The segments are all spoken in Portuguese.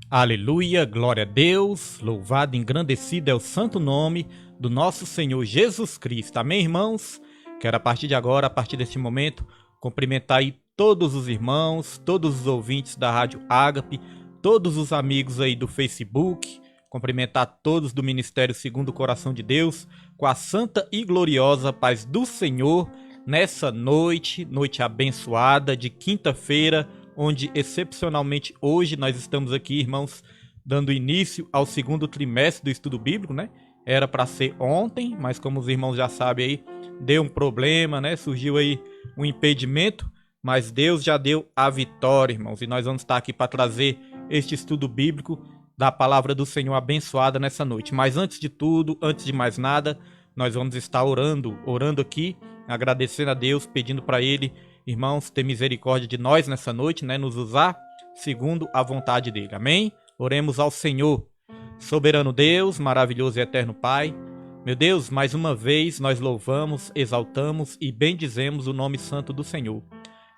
Aleluia, glória a Deus, louvado e engrandecido é o santo nome do nosso Senhor Jesus Cristo. Amém, irmãos? Quero a partir de agora, a partir deste momento, cumprimentar aí todos os irmãos, todos os ouvintes da Rádio Ágape, todos os amigos aí do Facebook, cumprimentar todos do Ministério Segundo o Coração de Deus, com a santa e gloriosa paz do Senhor, nessa noite abençoada de quinta-feira, onde excepcionalmente hoje nós estamos aqui, irmãos, dando início ao segundo trimestre do estudo bíblico, né? Era para ser ontem, mas como os irmãos já sabem aí, deu um problema, né? Surgiu aí um impedimento, mas Deus já deu a vitória, irmãos, e nós vamos estar aqui para trazer este estudo bíblico da palavra do Senhor abençoada nessa noite. Mas antes de tudo, antes de mais nada, nós vamos estar orando aqui, agradecendo a Deus, pedindo para Ele, irmãos, ter misericórdia de nós nessa noite, né? Nos usar segundo a vontade dele. Amém? Oremos ao Senhor. Soberano Deus, maravilhoso e eterno Pai. Meu Deus, mais uma vez nós louvamos, exaltamos e bendizemos o nome santo do Senhor.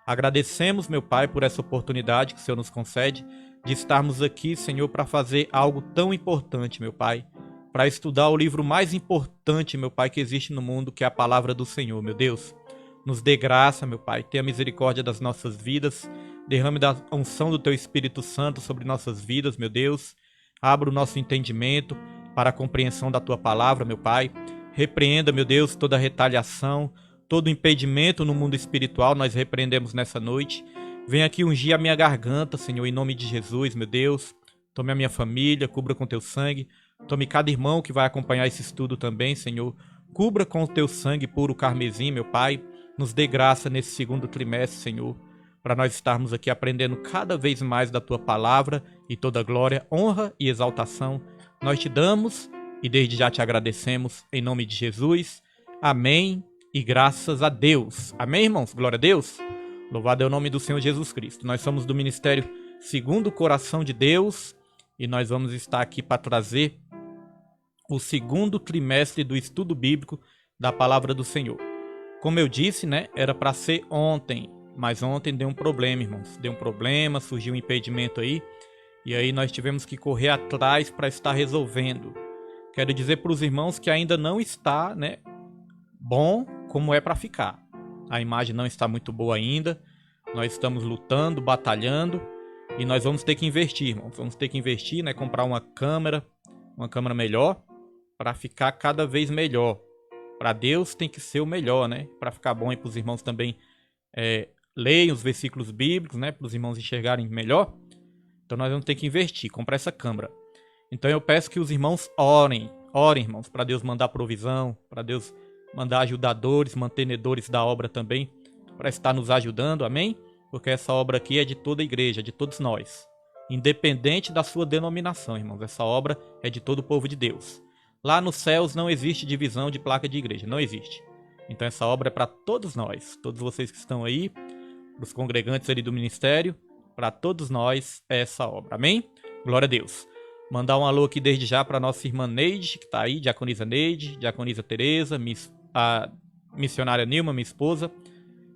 Agradecemos, meu Pai, por essa oportunidade que o Senhor nos concede de estarmos aqui, Senhor, para fazer algo tão importante, meu Pai. Para estudar o livro mais importante, meu Pai, que existe no mundo, que é a palavra do Senhor, meu Deus. Nos dê graça, meu Pai, tenha misericórdia das nossas vidas, derrame da unção do Teu Espírito Santo sobre nossas vidas, meu Deus. Abra o nosso entendimento para a compreensão da Tua palavra, meu Pai. Repreenda, meu Deus, toda retaliação, todo impedimento no mundo espiritual, nós repreendemos nessa noite. Venha aqui ungir a minha garganta, Senhor, em nome de Jesus, meu Deus. Tome a minha família, cubra com Teu sangue. Tome cada irmão que vai acompanhar esse estudo também, Senhor. Cubra com o Teu sangue puro carmesim, meu Pai. Nos dê graça nesse segundo trimestre, Senhor, para nós estarmos aqui aprendendo cada vez mais da Tua palavra e toda glória, honra e exaltação nós te damos e desde já te agradecemos em nome de Jesus. Amém e graças a Deus. Amém, irmãos? Glória a Deus. Louvado é o nome do Senhor Jesus Cristo. Nós somos do Ministério Segundo o Coração de Deus e nós vamos estar aqui para trazer o segundo trimestre do estudo bíblico da palavra do Senhor. Como eu disse, né, era para ser ontem, mas ontem deu um problema, irmãos. Deu um problema, surgiu um impedimento aí, e aí nós tivemos que correr atrás para estar resolvendo. Quero dizer para os irmãos que ainda não está, né, bom como é para ficar. A imagem não está muito boa ainda, nós estamos lutando, batalhando, e nós vamos ter que investir, irmãos. Vamos ter que investir, né, comprar uma câmera melhor, para ficar cada vez melhor. Para Deus tem que ser o melhor, né? Para ficar bom e para os irmãos também leiam os versículos bíblicos, né? Para os irmãos enxergarem melhor. Então nós vamos ter que investir, comprar essa câmera. Então eu peço que os irmãos orem, irmãos, para Deus mandar provisão, para Deus mandar ajudadores, mantenedores da obra também, para estar nos ajudando, amém? Porque essa obra aqui é de toda a igreja, de todos nós. Independente da sua denominação, irmãos, essa obra é de todo o povo de Deus. Lá nos céus não existe divisão de placa de igreja, não existe. Então essa obra é para todos nós, todos vocês que estão aí, para os congregantes ali do ministério, para todos nós é essa obra, amém? Glória a Deus. Mandar um alô aqui desde já para nossa irmã Neide, que está aí, diaconisa Neide, diaconisa Tereza, a missionária Nilma, minha esposa.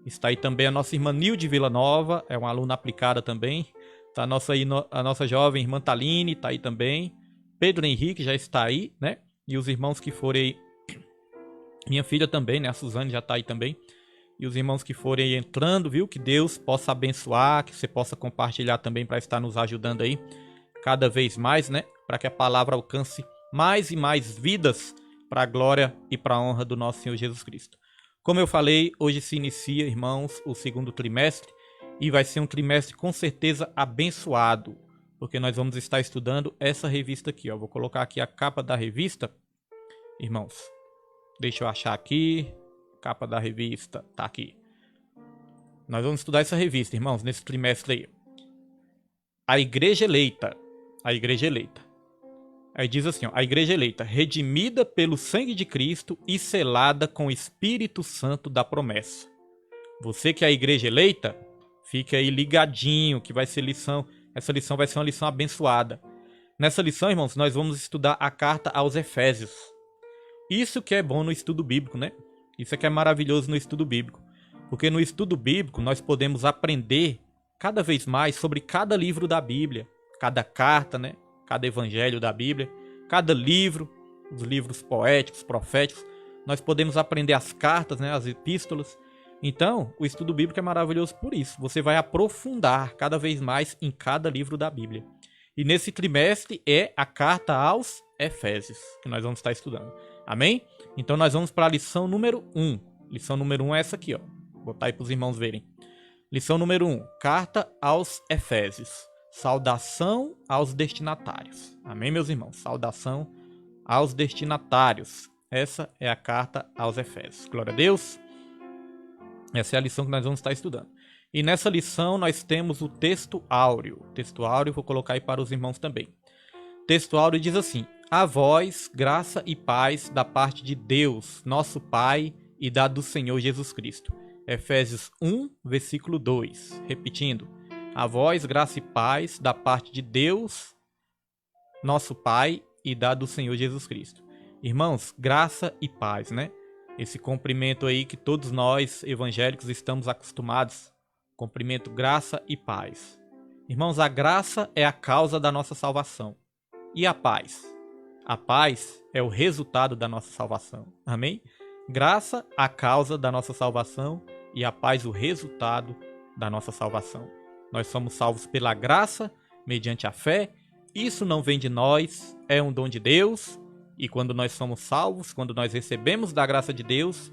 Está aí também a nossa irmã Nilde Vila Nova, é uma aluna aplicada também. Está a nossa jovem irmã Taline, está aí também. Pedro Henrique já está aí, né? E os irmãos que forem... Minha filha também, né? A Suzane já está aí também. E os irmãos que forem entrando, viu? Que Deus possa abençoar, que você possa compartilhar também para estar nos ajudando aí cada vez mais, né? Para que a palavra alcance mais e mais vidas para a glória e para a honra do nosso Senhor Jesus Cristo. Como eu falei, hoje se inicia, irmãos, o segundo trimestre. E vai ser um trimestre com certeza abençoado. Porque nós vamos estar estudando essa revista aqui, ó. Vou colocar aqui a capa da revista. Irmãos, deixa eu achar aqui. Capa da revista, tá aqui. Nós vamos estudar essa revista, irmãos, nesse trimestre aí. A Igreja Eleita. A Igreja Eleita. Aí diz assim, ó. A Igreja Eleita, redimida pelo sangue de Cristo e selada com o Espírito Santo da promessa. Você que é a Igreja Eleita, fique aí ligadinho que vai ser lição... Essa lição vai ser uma lição abençoada. Nessa lição, irmãos, nós vamos estudar a carta aos Efésios. Isso que é bom no estudo bíblico, né? Isso é que é maravilhoso no estudo bíblico. Porque no estudo bíblico nós podemos aprender cada vez mais sobre cada livro da Bíblia. cada carta, né? Cada evangelho da Bíblia, cada livro, os livros poéticos, proféticos. Nós podemos aprender as cartas, né? As epístolas. Então, o estudo bíblico é maravilhoso por isso. Você vai aprofundar cada vez mais em cada livro da Bíblia. E nesse trimestre é a carta aos Efésios, que nós vamos estar estudando. Amém? Então nós vamos para a lição número 1. Lição número 1 é essa aqui, ó. Vou botar aí para os irmãos verem. Lição número 1. Carta aos Efésios. Saudação aos destinatários. Amém, meus irmãos? Saudação aos destinatários. Essa é a carta aos Efésios. Glória a Deus. Essa é a lição que nós vamos estar estudando. E nessa lição nós temos o texto áureo. O texto áureo vou colocar aí para os irmãos também. O texto áureo diz assim: a vós, graça e paz da parte de Deus, nosso Pai, e da do Senhor Jesus Cristo. Efésios 1, versículo 2. Repetindo: a vós, graça e paz da parte de Deus, nosso Pai, e da do Senhor Jesus Cristo. Irmãos, graça e paz, né? Esse cumprimento aí que todos nós evangélicos estamos acostumados. Cumprimento, graça e paz. Irmãos, a graça é a causa da nossa salvação. E a paz? A paz é o resultado da nossa salvação. Amém? Graça, a causa da nossa salvação, e a paz, o resultado da nossa salvação. Nós somos salvos pela graça, mediante a fé. Isso não vem de nós, é um dom de Deus. E quando nós somos salvos, quando nós recebemos da graça de Deus,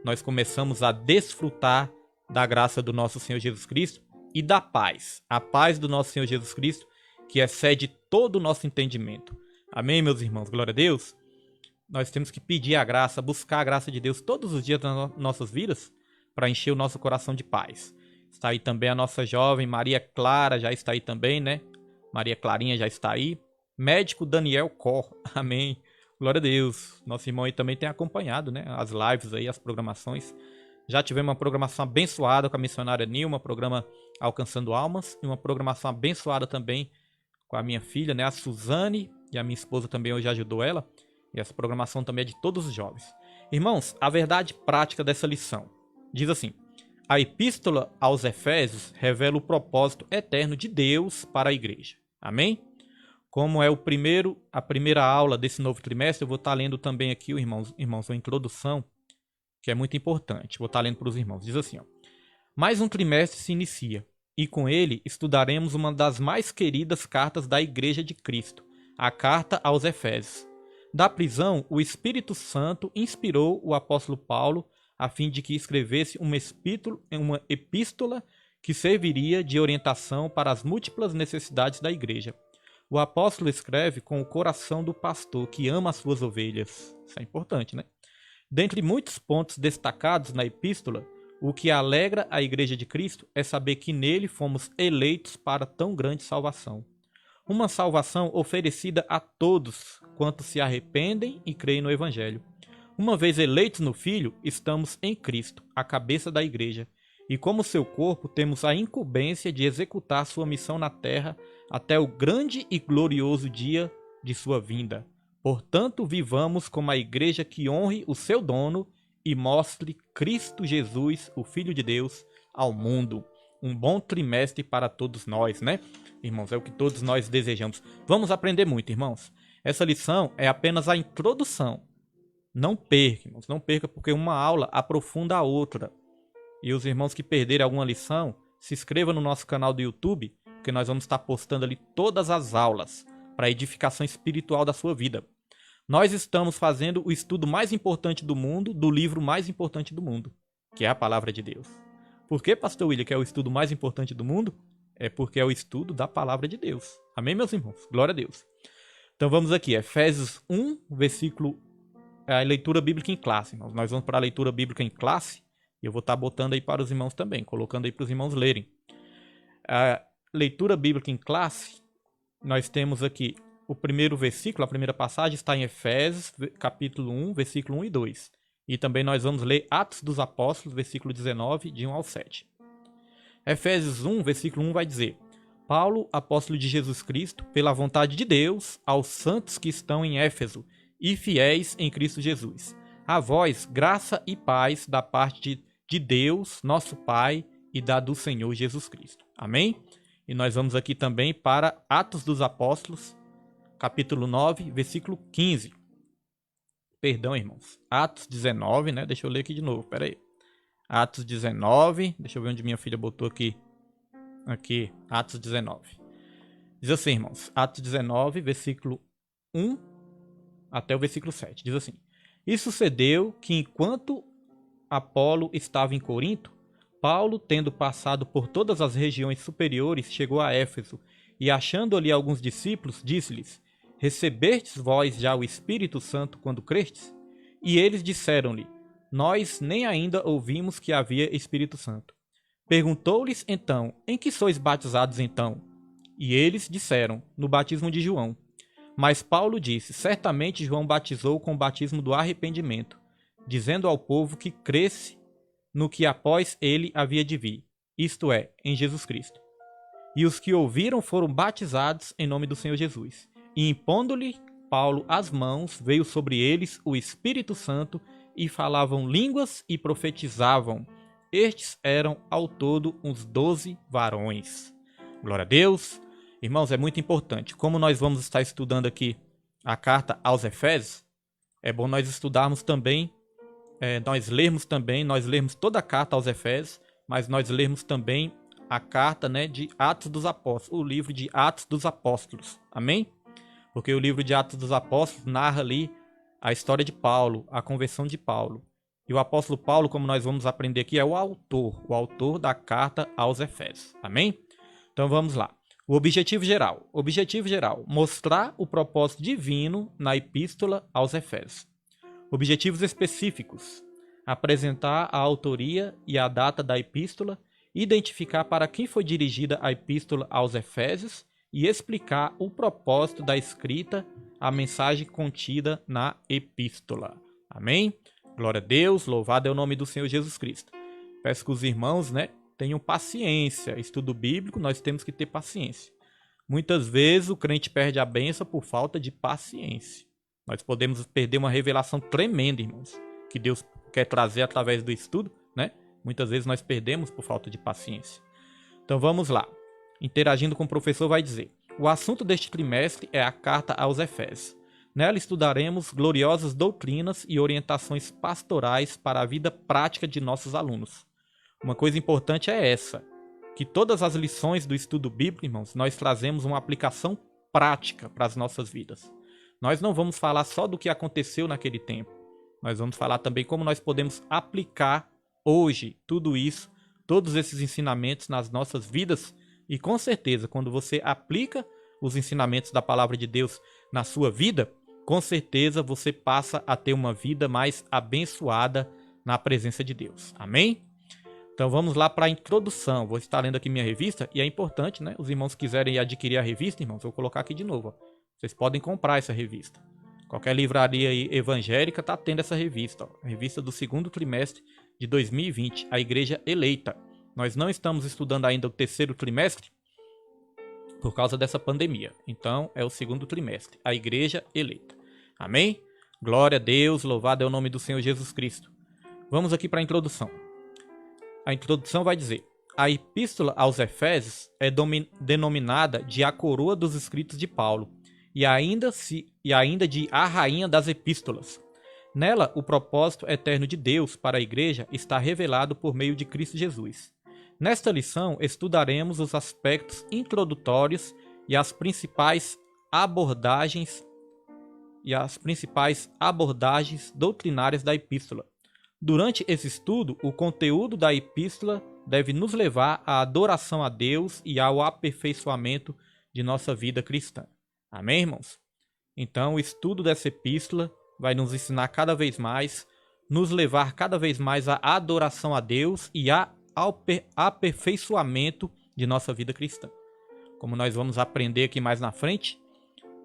nós começamos a desfrutar da graça do nosso Senhor Jesus Cristo e da paz. A paz do nosso Senhor Jesus Cristo, que excede todo o nosso entendimento. Amém, meus irmãos? Glória a Deus. Nós temos que pedir a graça, buscar a graça de Deus todos os dias das nossas vidas para encher o nosso coração de paz. Está aí também a nossa jovem Maria Clara, já está aí também, né? Maria Clarinha já está aí. Médico Daniel Cor, amém. Glória a Deus. Nosso irmão aí também tem acompanhado, né? As lives aí, as programações. Já tivemos uma programação abençoada com a missionária Nilma, programa Alcançando Almas, e uma programação abençoada também com a minha filha, né? A Suzane, e a minha esposa também hoje ajudou ela. E essa programação também é de todos os jovens. Irmãos, a verdade prática dessa lição diz assim: a epístola aos Efésios revela o propósito eterno de Deus para a igreja. Amém? Como é a primeira aula desse novo trimestre, eu vou estar lendo também aqui, irmãos, uma introdução, que é muito importante. Vou estar lendo para os irmãos. Diz assim, ó: mais um trimestre se inicia, e com ele estudaremos uma das mais queridas cartas da Igreja de Cristo, a carta aos Efésios. Da prisão, o Espírito Santo inspirou o apóstolo Paulo a fim de que escrevesse uma epístola que serviria de orientação para as múltiplas necessidades da igreja. O apóstolo escreve com o coração do pastor que ama as suas ovelhas. Isso é importante, né? Dentre muitos pontos destacados na epístola, o que alegra a Igreja de Cristo é saber que nele fomos eleitos para tão grande salvação. Uma salvação oferecida a todos quantos se arrependem e creem no Evangelho. Uma vez eleitos no Filho, estamos em Cristo, a cabeça da Igreja, e como seu corpo temos a incumbência de executar sua missão na terra até o grande e glorioso dia de sua vinda. Portanto, vivamos como a Igreja que honre o seu dono e mostre Cristo Jesus, o Filho de Deus, ao mundo. Um bom trimestre para todos nós, né? Irmãos, é o que todos nós desejamos. Vamos aprender muito, irmãos. Essa lição é apenas a introdução. Não perca, irmãos, não perca, porque uma aula aprofunda a outra. E os irmãos que perderem alguma lição, se inscreva no nosso canal do YouTube, porque nós vamos estar postando ali todas as aulas para a edificação espiritual da sua vida. Nós estamos fazendo o estudo mais importante do mundo, do livro mais importante do mundo, que é a Palavra de Deus. Por que, pastor William, que é o estudo mais importante do mundo? É porque é o estudo da Palavra de Deus. Amém, meus irmãos? Glória a Deus. Então vamos aqui, Efésios 1, versículo... a leitura bíblica em classe. Nós vamos para a leitura bíblica em classe, e eu vou estar botando aí para os irmãos também, colocando aí para os irmãos lerem. A leitura bíblica em classe, nós temos aqui o primeiro versículo, a primeira passagem está em Efésios, capítulo 1, versículo 1 e 2. E também nós vamos ler Atos dos Apóstolos, versículo 19, de 1 ao 7. Efésios 1, versículo 1 vai dizer: Paulo, apóstolo de Jesus Cristo, pela vontade de Deus, aos santos que estão em Éfeso e fiéis em Cristo Jesus. A vós, graça e paz da parte de Deus, nosso Pai, e da do Senhor Jesus Cristo. Amém? E nós vamos aqui também para Atos dos Apóstolos, capítulo 9, versículo 15. Perdão, irmãos. Atos 19, né? Deixa eu ler aqui de novo, pera aí. Atos 19, deixa eu ver onde minha filha botou aqui. Aqui, Atos 19. Diz assim, irmãos, Atos 19, versículo 1 até o versículo 7. Diz assim: E sucedeu que enquanto Apolo estava em Corinto, Paulo, tendo passado por todas as regiões superiores, chegou a Éfeso, e achando ali alguns discípulos, disse-lhes: Recebestes vós já o Espírito Santo quando crestes? E eles disseram-lhe: Nós nem ainda ouvimos que havia Espírito Santo. Perguntou-lhes então: Em que sois batizados então? E eles disseram: No batismo de João. Mas Paulo disse: Certamente João batizou com o batismo do arrependimento, dizendo ao povo que cresce no que após ele havia de vir, isto é, em Jesus Cristo. E os que ouviram foram batizados em nome do Senhor Jesus. E impondo-lhe Paulo as mãos, veio sobre eles o Espírito Santo, e falavam línguas e profetizavam. Estes eram ao todo uns 12 varões. Glória a Deus. Irmãos, é muito importante. Como nós vamos estar estudando aqui a carta aos Efésios, é bom nós estudarmos também, nós lermos toda a carta aos Efésios, mas nós lermos também a carta, né, de Atos dos Apóstolos, o livro de Atos dos Apóstolos. Amém? Porque o livro de Atos dos Apóstolos narra ali a história de Paulo, a conversão de Paulo. E o apóstolo Paulo, como nós vamos aprender aqui, é o autor da carta aos Efésios. Amém? Então vamos lá. O objetivo geral. Objetivo geral: mostrar o propósito divino na epístola aos Efésios. Objetivos específicos: apresentar a autoria e a data da epístola, identificar para quem foi dirigida a epístola aos Efésios e explicar o propósito da escrita, a mensagem contida na epístola. Amém? Glória a Deus, louvado é o nome do Senhor Jesus Cristo. Peço que os irmãos, tenham paciência. Estudo bíblico, nós temos que ter paciência. Muitas vezes o crente perde a bênção por falta de paciência. Nós podemos perder uma revelação tremenda, irmãos, que Deus quer trazer através do estudo, Muitas vezes nós perdemos por falta de paciência. Então vamos lá. Interagindo com o professor vai dizer: o assunto deste trimestre é a carta aos Efésios. Nela estudaremos gloriosas doutrinas e orientações pastorais para a vida prática de nossos alunos. Uma coisa importante é essa, que todas as lições do estudo bíblico, irmãos, nós trazemos uma aplicação prática para as nossas vidas. Nós não vamos falar só do que aconteceu naquele tempo. Nós vamos falar também como nós podemos aplicar hoje tudo isso, todos esses ensinamentos nas nossas vidas. E com certeza, quando você aplica os ensinamentos da palavra de Deus na sua vida, com certeza você passa a ter uma vida mais abençoada na presença de Deus. Amém? Então vamos lá para a introdução. Vou estar lendo aqui minha revista e é importante, Os irmãos quiserem adquirir a revista, irmãos, vou colocar aqui de novo. Vocês podem comprar essa revista. Qualquer livraria aí evangélica está tendo essa revista. A revista do segundo trimestre de 2020, a Igreja Eleita. Nós não estamos estudando ainda o terceiro trimestre por causa dessa pandemia. Então é o segundo trimestre, a Igreja Eleita. Amém? Glória a Deus, louvado é o nome do Senhor Jesus Cristo. Vamos aqui para a introdução. A introdução vai dizer: a epístola aos Efésios é denominada de a coroa dos escritos de Paulo e ainda de a rainha das epístolas. Nela, o propósito eterno de Deus para a igreja está revelado por meio de Cristo Jesus. Nesta lição, estudaremos os aspectos introdutórios e as principais abordagens doutrinárias da epístola. Durante esse estudo, o conteúdo da epístola deve nos levar à adoração a Deus e ao aperfeiçoamento de nossa vida cristã. Amém, irmãos? Então, o estudo dessa epístola vai nos ensinar cada vez mais, nos levar cada vez mais à adoração a Deus e ao aperfeiçoamento de nossa vida cristã. Como nós vamos aprender aqui mais na frente,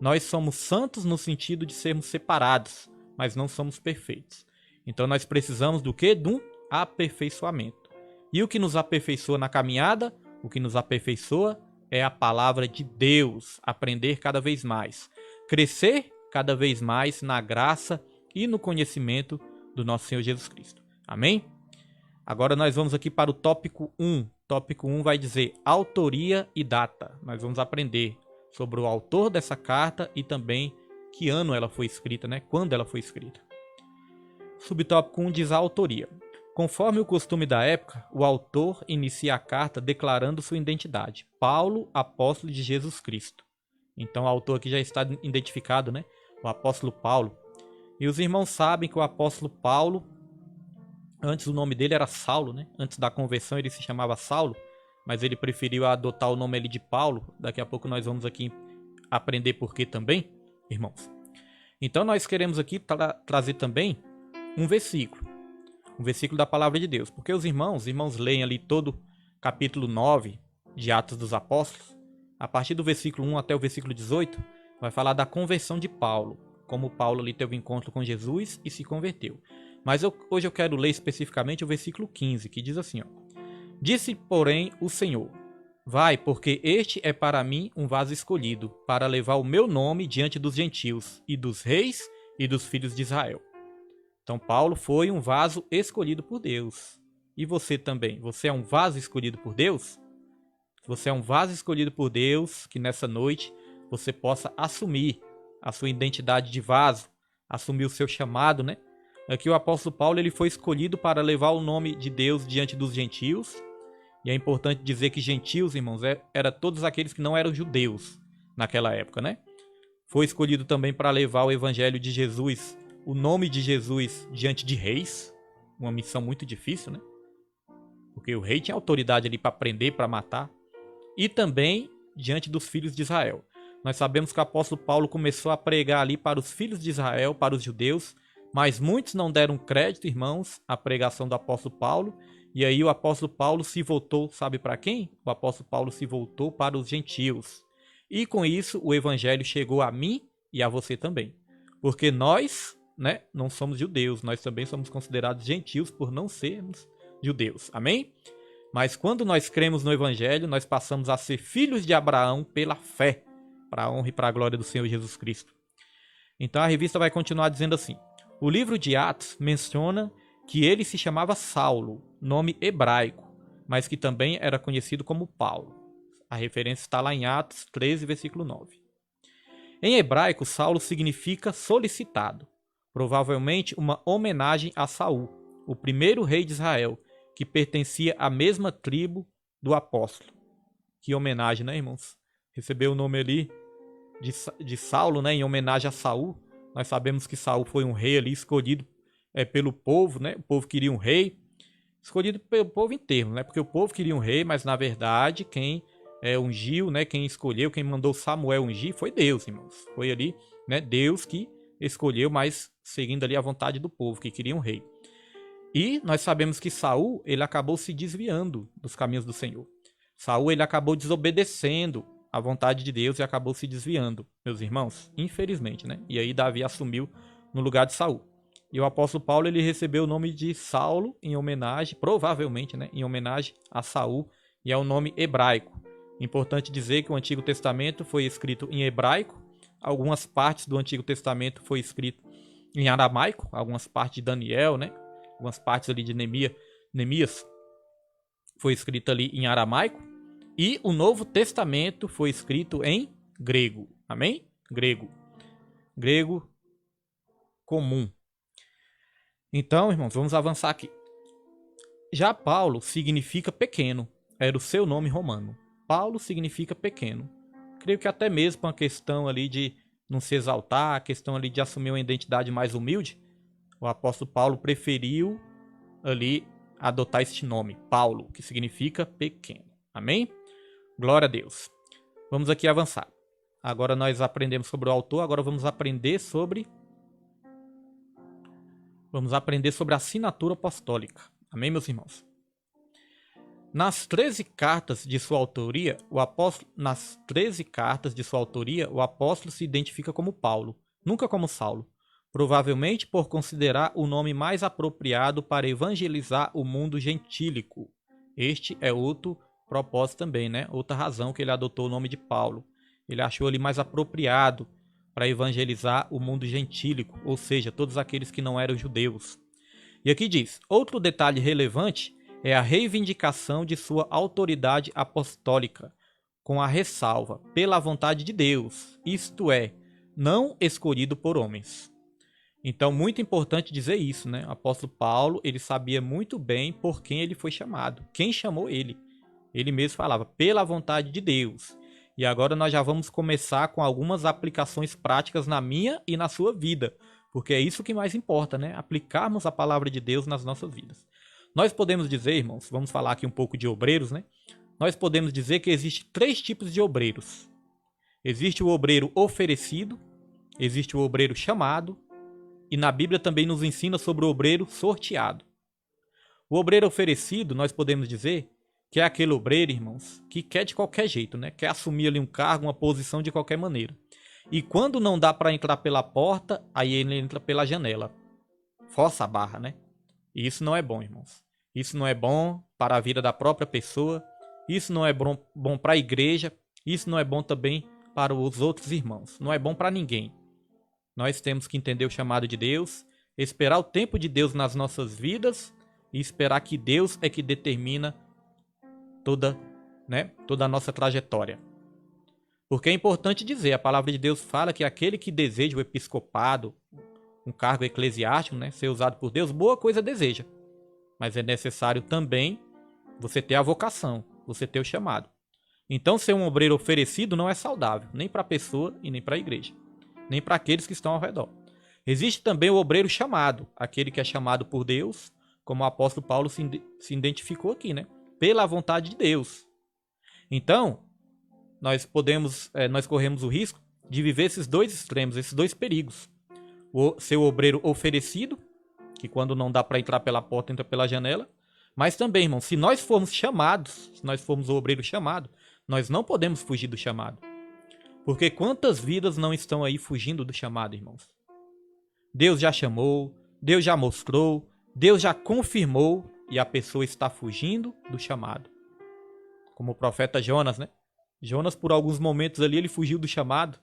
nós somos santos no sentido de sermos separados, mas não somos perfeitos. Então nós precisamos do quê? De um aperfeiçoamento. E o que nos aperfeiçoa na caminhada, o que nos aperfeiçoa é a palavra de Deus. Aprender cada vez mais. Crescer cada vez mais na graça e no conhecimento do nosso Senhor Jesus Cristo. Amém? Agora nós vamos aqui para o tópico 1. tópico 1 vai dizer autoria e data. Nós vamos aprender sobre o autor dessa carta e também que ano ela foi escrita, né? Quando ela foi escrita. Subtópico 1 diz a autoria. Conforme o costume da época, o autor inicia a carta declarando sua identidade. Paulo, apóstolo de Jesus Cristo. Então o autor aqui já está identificado, né? O apóstolo Paulo. E os irmãos sabem que o apóstolo Paulo, antes o nome dele era Saulo, né? Antes da conversão ele se chamava Saulo, mas ele preferiu adotar o nome ali de Paulo. Daqui a pouco nós vamos aqui aprender por que também, irmãos. Então nós queremos aqui trazer também um versículo da palavra de Deus, porque os irmãos leem ali todo o capítulo 9 de Atos dos Apóstolos, a partir do versículo 1 até o versículo 18, vai falar da conversão de Paulo, como Paulo ali teve um encontro com Jesus e se converteu. Mas hoje eu quero ler especificamente o versículo 15, que diz assim, ó: Disse, porém, o Senhor: Vai, porque este é para mim um vaso escolhido, para levar o meu nome diante dos gentios, e dos reis e dos filhos de Israel. Então Paulo foi um vaso escolhido por Deus. E você também? Você é um vaso escolhido por Deus? Você é um vaso escolhido por Deus, que nessa noite você possa assumir a sua identidade de vaso, assumir o seu chamado, né? Aqui o apóstolo Paulo ele foi escolhido para levar o nome de Deus diante dos gentios. E é importante dizer que gentios, irmãos, era todos aqueles que não eram judeus naquela época, né? Foi escolhido também para levar o evangelho de Jesus, o nome de Jesus diante de reis, uma missão muito difícil, né? Porque o rei tinha autoridade ali para prender, para matar. E também diante dos filhos de Israel. Nós sabemos que o apóstolo Paulo começou a pregar ali para os filhos de Israel, para os judeus, mas muitos não deram crédito, irmãos, à pregação do apóstolo Paulo. E aí o apóstolo Paulo se voltou, sabe para quem? O apóstolo Paulo se voltou para os gentios. E com isso o evangelho chegou a mim e a você também. Porque nós, né, não somos judeus, nós também somos considerados gentios por não sermos judeus. Amém? Mas quando nós cremos no evangelho, nós passamos a ser filhos de Abraão pela fé, para a honra e para a glória do Senhor Jesus Cristo. Então a revista vai continuar dizendo assim: o livro de Atos menciona que ele se chamava Saulo, nome hebraico, mas que também era conhecido como Paulo. A referência está lá em Atos 13, versículo 9. Em hebraico, Saulo significa solicitado, provavelmente uma homenagem a Saul, o primeiro rei de Israel, que pertencia à mesma tribo do apóstolo. Que homenagem, né, irmãos? Recebeu o nome ali de Saulo, né, em homenagem a Saul. Nós sabemos que Saul foi um rei ali escolhido pelo povo, né? O povo queria um rei, escolhido pelo povo inteiro, né? Porque o povo queria um rei, mas na verdade quem ungiu, né? Quem escolheu, quem mandou Samuel ungir foi Deus, irmãos. Foi ali, né? Deus que escolheu, mas seguindo ali a vontade do povo que queria um rei. E nós sabemos que Saul, ele acabou se desviando dos caminhos do Senhor. Saul, ele acabou desobedecendo a vontade de Deus e acabou se desviando, meus irmãos, infelizmente, né? E aí Davi assumiu no lugar de Saul. E o apóstolo Paulo, ele recebeu o nome de Saulo em homenagem, provavelmente, né, em homenagem a Saul, e é um nome hebraico. Importante dizer que o Antigo Testamento foi escrito em hebraico, algumas partes do Antigo Testamento foi escrito em aramaico, algumas partes de Daniel, né, algumas partes ali de Neemias foi escrito ali em aramaico, e o Novo Testamento foi escrito em grego, amém? Grego comum. Então, irmãos, vamos avançar aqui. Já Paulo significa pequeno, era o seu nome romano. Paulo significa pequeno. Creio que até mesmo com a questão ali de não se exaltar, a questão ali de assumir uma identidade mais humilde, o apóstolo Paulo preferiu ali adotar este nome, Paulo, que significa pequeno. Amém? Glória a Deus. Vamos aqui avançar. Agora nós aprendemos sobre o autor, agora vamos aprender sobre a assinatura apostólica. Amém, meus irmãos? Nas 13 cartas de sua autoria, o apóstolo se identifica como Paulo, nunca como Saulo, provavelmente por considerar o nome mais apropriado para evangelizar o mundo gentílico. Este é outro propósito também, né? Outra razão que ele adotou o nome de Paulo. Ele achou ele mais apropriado para evangelizar o mundo gentílico, ou seja, todos aqueles que não eram judeus. E aqui diz, outro detalhe relevante é a reivindicação de sua autoridade apostólica, com a ressalva, pela vontade de Deus, isto é, não escolhido por homens. Então, muito importante dizer isso, né? O apóstolo Paulo, ele sabia muito bem por quem ele foi chamado, quem chamou ele. Ele mesmo falava, pela vontade de Deus. E agora nós já vamos começar com algumas aplicações práticas na minha e na sua vida, porque é isso que mais importa, né? Aplicarmos a palavra de Deus nas nossas vidas. Nós podemos dizer, irmãos, vamos falar aqui um pouco de obreiros, né? Nós podemos dizer que existem 3 tipos de obreiros. Existe o obreiro oferecido, existe o obreiro chamado, e na Bíblia também nos ensina sobre o obreiro sorteado. O obreiro oferecido, nós podemos dizer que é aquele obreiro, irmãos, que quer de qualquer jeito, né? Quer assumir ali um cargo, uma posição de qualquer maneira. E quando não dá para entrar pela porta, aí ele entra pela janela. Força a barra, né? E isso não é bom, irmãos. Isso não é bom para a vida da própria pessoa. Isso não é bom para a igreja. Isso não é bom também para os outros irmãos. Não é bom para ninguém. Nós temos que entender o chamado de Deus, esperar o tempo de Deus nas nossas vidas e esperar que Deus é que determina toda a nossa trajetória. Porque é importante dizer, a palavra de Deus fala que aquele que deseja o episcopado, um cargo eclesiástico, né, ser usado por Deus, boa coisa deseja. Mas é necessário também você ter a vocação, você ter o chamado. Então, ser um obreiro oferecido não é saudável, nem para a pessoa e nem para a igreja, nem para aqueles que estão ao redor. Existe também o obreiro chamado, aquele que é chamado por Deus, como o apóstolo Paulo se identificou aqui, né? Pela vontade de Deus. Então, nós corremos o risco de viver esses 2 extremos, esses 2 perigos. Ser o obreiro oferecido, que quando não dá para entrar pela porta, entra pela janela. Mas também, irmão, se nós formos chamados, se nós formos o obreiro chamado, nós não podemos fugir do chamado. Porque quantas vidas não estão aí fugindo do chamado, irmãos? Deus já chamou, Deus já mostrou, Deus já confirmou e a pessoa está fugindo do chamado. Como o profeta Jonas, né? Jonas, por alguns momentos ali, ele fugiu do chamado.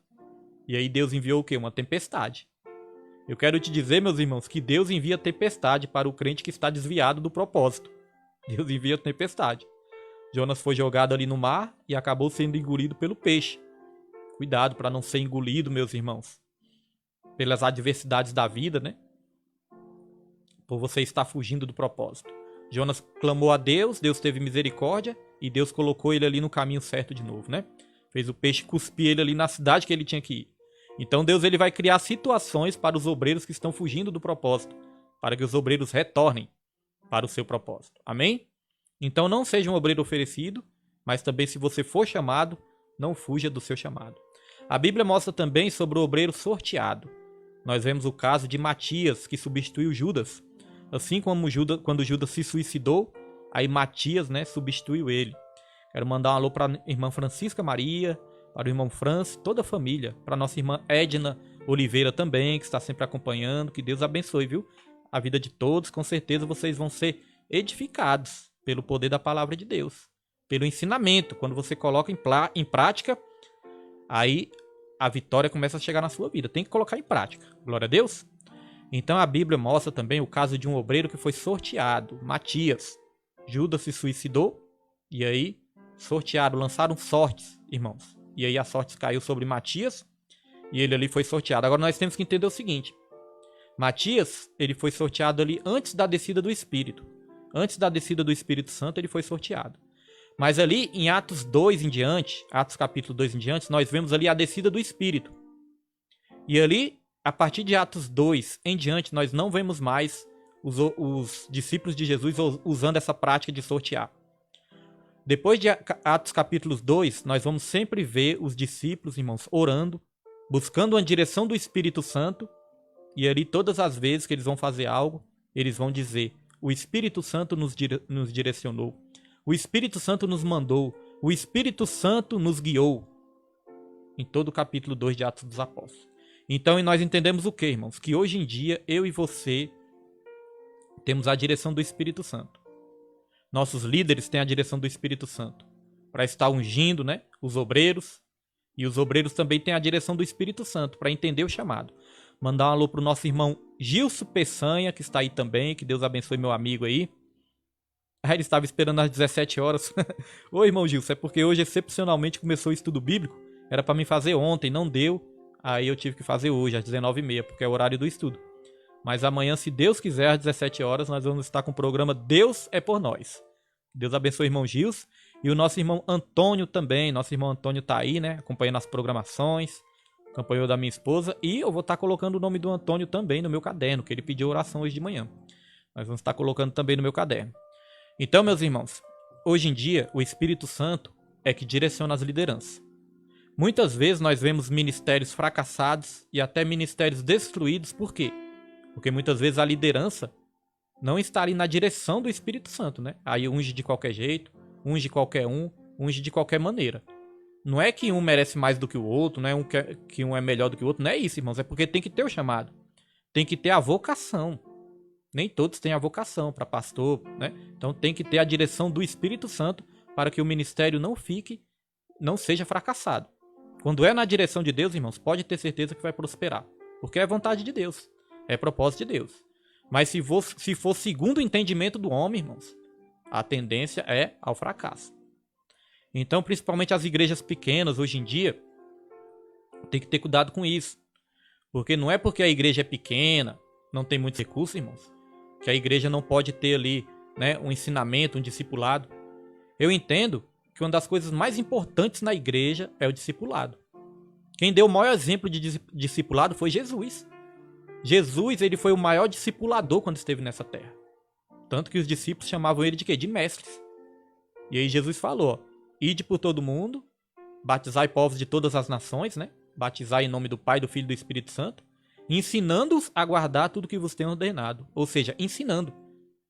E aí Deus enviou o quê? Uma tempestade. Eu quero te dizer, meus irmãos, que Deus envia tempestade para o crente que está desviado do propósito. Deus envia tempestade. Jonas foi jogado ali no mar e acabou sendo engolido pelo peixe. Cuidado para não ser engolido, meus irmãos, pelas adversidades da vida, né? Por você estar fugindo do propósito. Jonas clamou a Deus, Deus teve misericórdia e Deus colocou ele ali no caminho certo de novo, né? Fez o peixe cuspir ele ali na cidade que ele tinha que ir. Então Deus ele vai criar situações para os obreiros que estão fugindo do propósito, para que os obreiros retornem para o seu propósito. Amém? Então não seja um obreiro oferecido, mas também se você for chamado, não fuja do seu chamado. A Bíblia mostra também sobre o obreiro sorteado. Nós vemos o caso de Matias, que substituiu Judas. Assim como quando Judas se suicidou, aí Matias, né, substituiu ele. Quero mandar um alô para a irmã Francisca Maria, para o irmão Francis, toda a família, para a nossa irmã Edna Oliveira também, que está sempre acompanhando. Que Deus abençoe, viu? A vida de todos, com certeza vocês vão ser edificados pelo poder da palavra de Deus, pelo ensinamento. Quando você coloca em prática, aí a vitória começa a chegar na sua vida. Tem que colocar em prática. Glória a Deus. Então a Bíblia mostra também o caso de um obreiro que foi sorteado, Matias. Judas se suicidou e aí sortearam, lançaram sortes, irmãos. E aí a sorte caiu sobre Matias e ele ali foi sorteado. Agora nós temos que entender o seguinte. Matias, ele foi sorteado ali antes da descida do Espírito. Antes da descida do Espírito Santo, ele foi sorteado. Mas ali em Atos 2 em diante, Atos capítulo 2 em diante, nós vemos ali a descida do Espírito. E ali, a partir de Atos 2 em diante, nós não vemos mais os discípulos de Jesus usando essa prática de sortear. Depois de Atos capítulo 2, nós vamos sempre ver os discípulos, irmãos, orando, buscando uma direção do Espírito Santo. E ali, todas as vezes que eles vão fazer algo, eles vão dizer: o Espírito Santo nos direcionou, o Espírito Santo nos mandou, o Espírito Santo nos guiou. Em todo o capítulo 2 de Atos dos Apóstolos. Então, nós entendemos o que, irmãos? Que hoje em dia, eu e você temos a direção do Espírito Santo. Nossos líderes têm a direção do Espírito Santo para estar ungindo, né, os obreiros. E os obreiros também têm a direção do Espírito Santo para entender o chamado. Mandar um alô para o nosso irmão Gilson Peçanha, que está aí também. Que Deus abençoe meu amigo aí. Aí ele estava esperando às 17 horas. Ô, irmão Gilson, é porque hoje excepcionalmente começou o estudo bíblico. Era para mim fazer ontem, não deu. Aí eu tive que fazer hoje, às 19h30, porque é o horário do estudo. Mas amanhã, se Deus quiser, às 17 horas, nós vamos estar com o programa Deus é por Nós. Deus abençoe o irmão Gilson. E o nosso irmão Antônio também. Nosso irmão Antônio tá aí, né? Acompanhando as programações. Acompanhou da minha esposa. E eu vou estar colocando o nome do Antônio também no meu caderno, que ele pediu oração hoje de manhã. Nós vamos estar colocando também no meu caderno. Então, meus irmãos, hoje em dia, o Espírito Santo é que direciona as lideranças. Muitas vezes nós vemos ministérios fracassados e até ministérios destruídos. Por quê? Porque muitas vezes a liderança não está ali na direção do Espírito Santo, né? Aí unge de qualquer jeito, unge qualquer um, unge de qualquer maneira. Não é que um merece mais do que o outro, não é que um é melhor do que o outro, não é isso, irmãos. É porque tem que ter o chamado, tem que ter a vocação. Nem todos têm a vocação para pastor, né? Então tem que ter a direção do Espírito Santo para que o ministério não seja fracassado. Quando é na direção de Deus, irmãos, pode ter certeza que vai prosperar. Porque é vontade de Deus, é propósito de Deus. Mas se for segundo o entendimento do homem, irmãos, a tendência é ao fracasso. Então, principalmente as igrejas pequenas, hoje em dia, tem que ter cuidado com isso. Porque não é porque a igreja é pequena, não tem muitos recursos, irmãos, que a igreja não pode ter ali, né, um ensinamento, um discipulado. Eu entendo que uma das coisas mais importantes na igreja é o discipulado. Quem deu o maior exemplo de discipulado foi Jesus. Jesus, ele foi o maior discipulador quando esteve nessa terra. Tanto que os discípulos chamavam ele de quê? De mestres. E aí Jesus falou, ide por todo mundo, batizai povos de todas as nações, né? Batizai em nome do Pai, do Filho e do Espírito Santo, ensinando-os a guardar tudo que vos tenho ordenado. Ou seja, ensinando.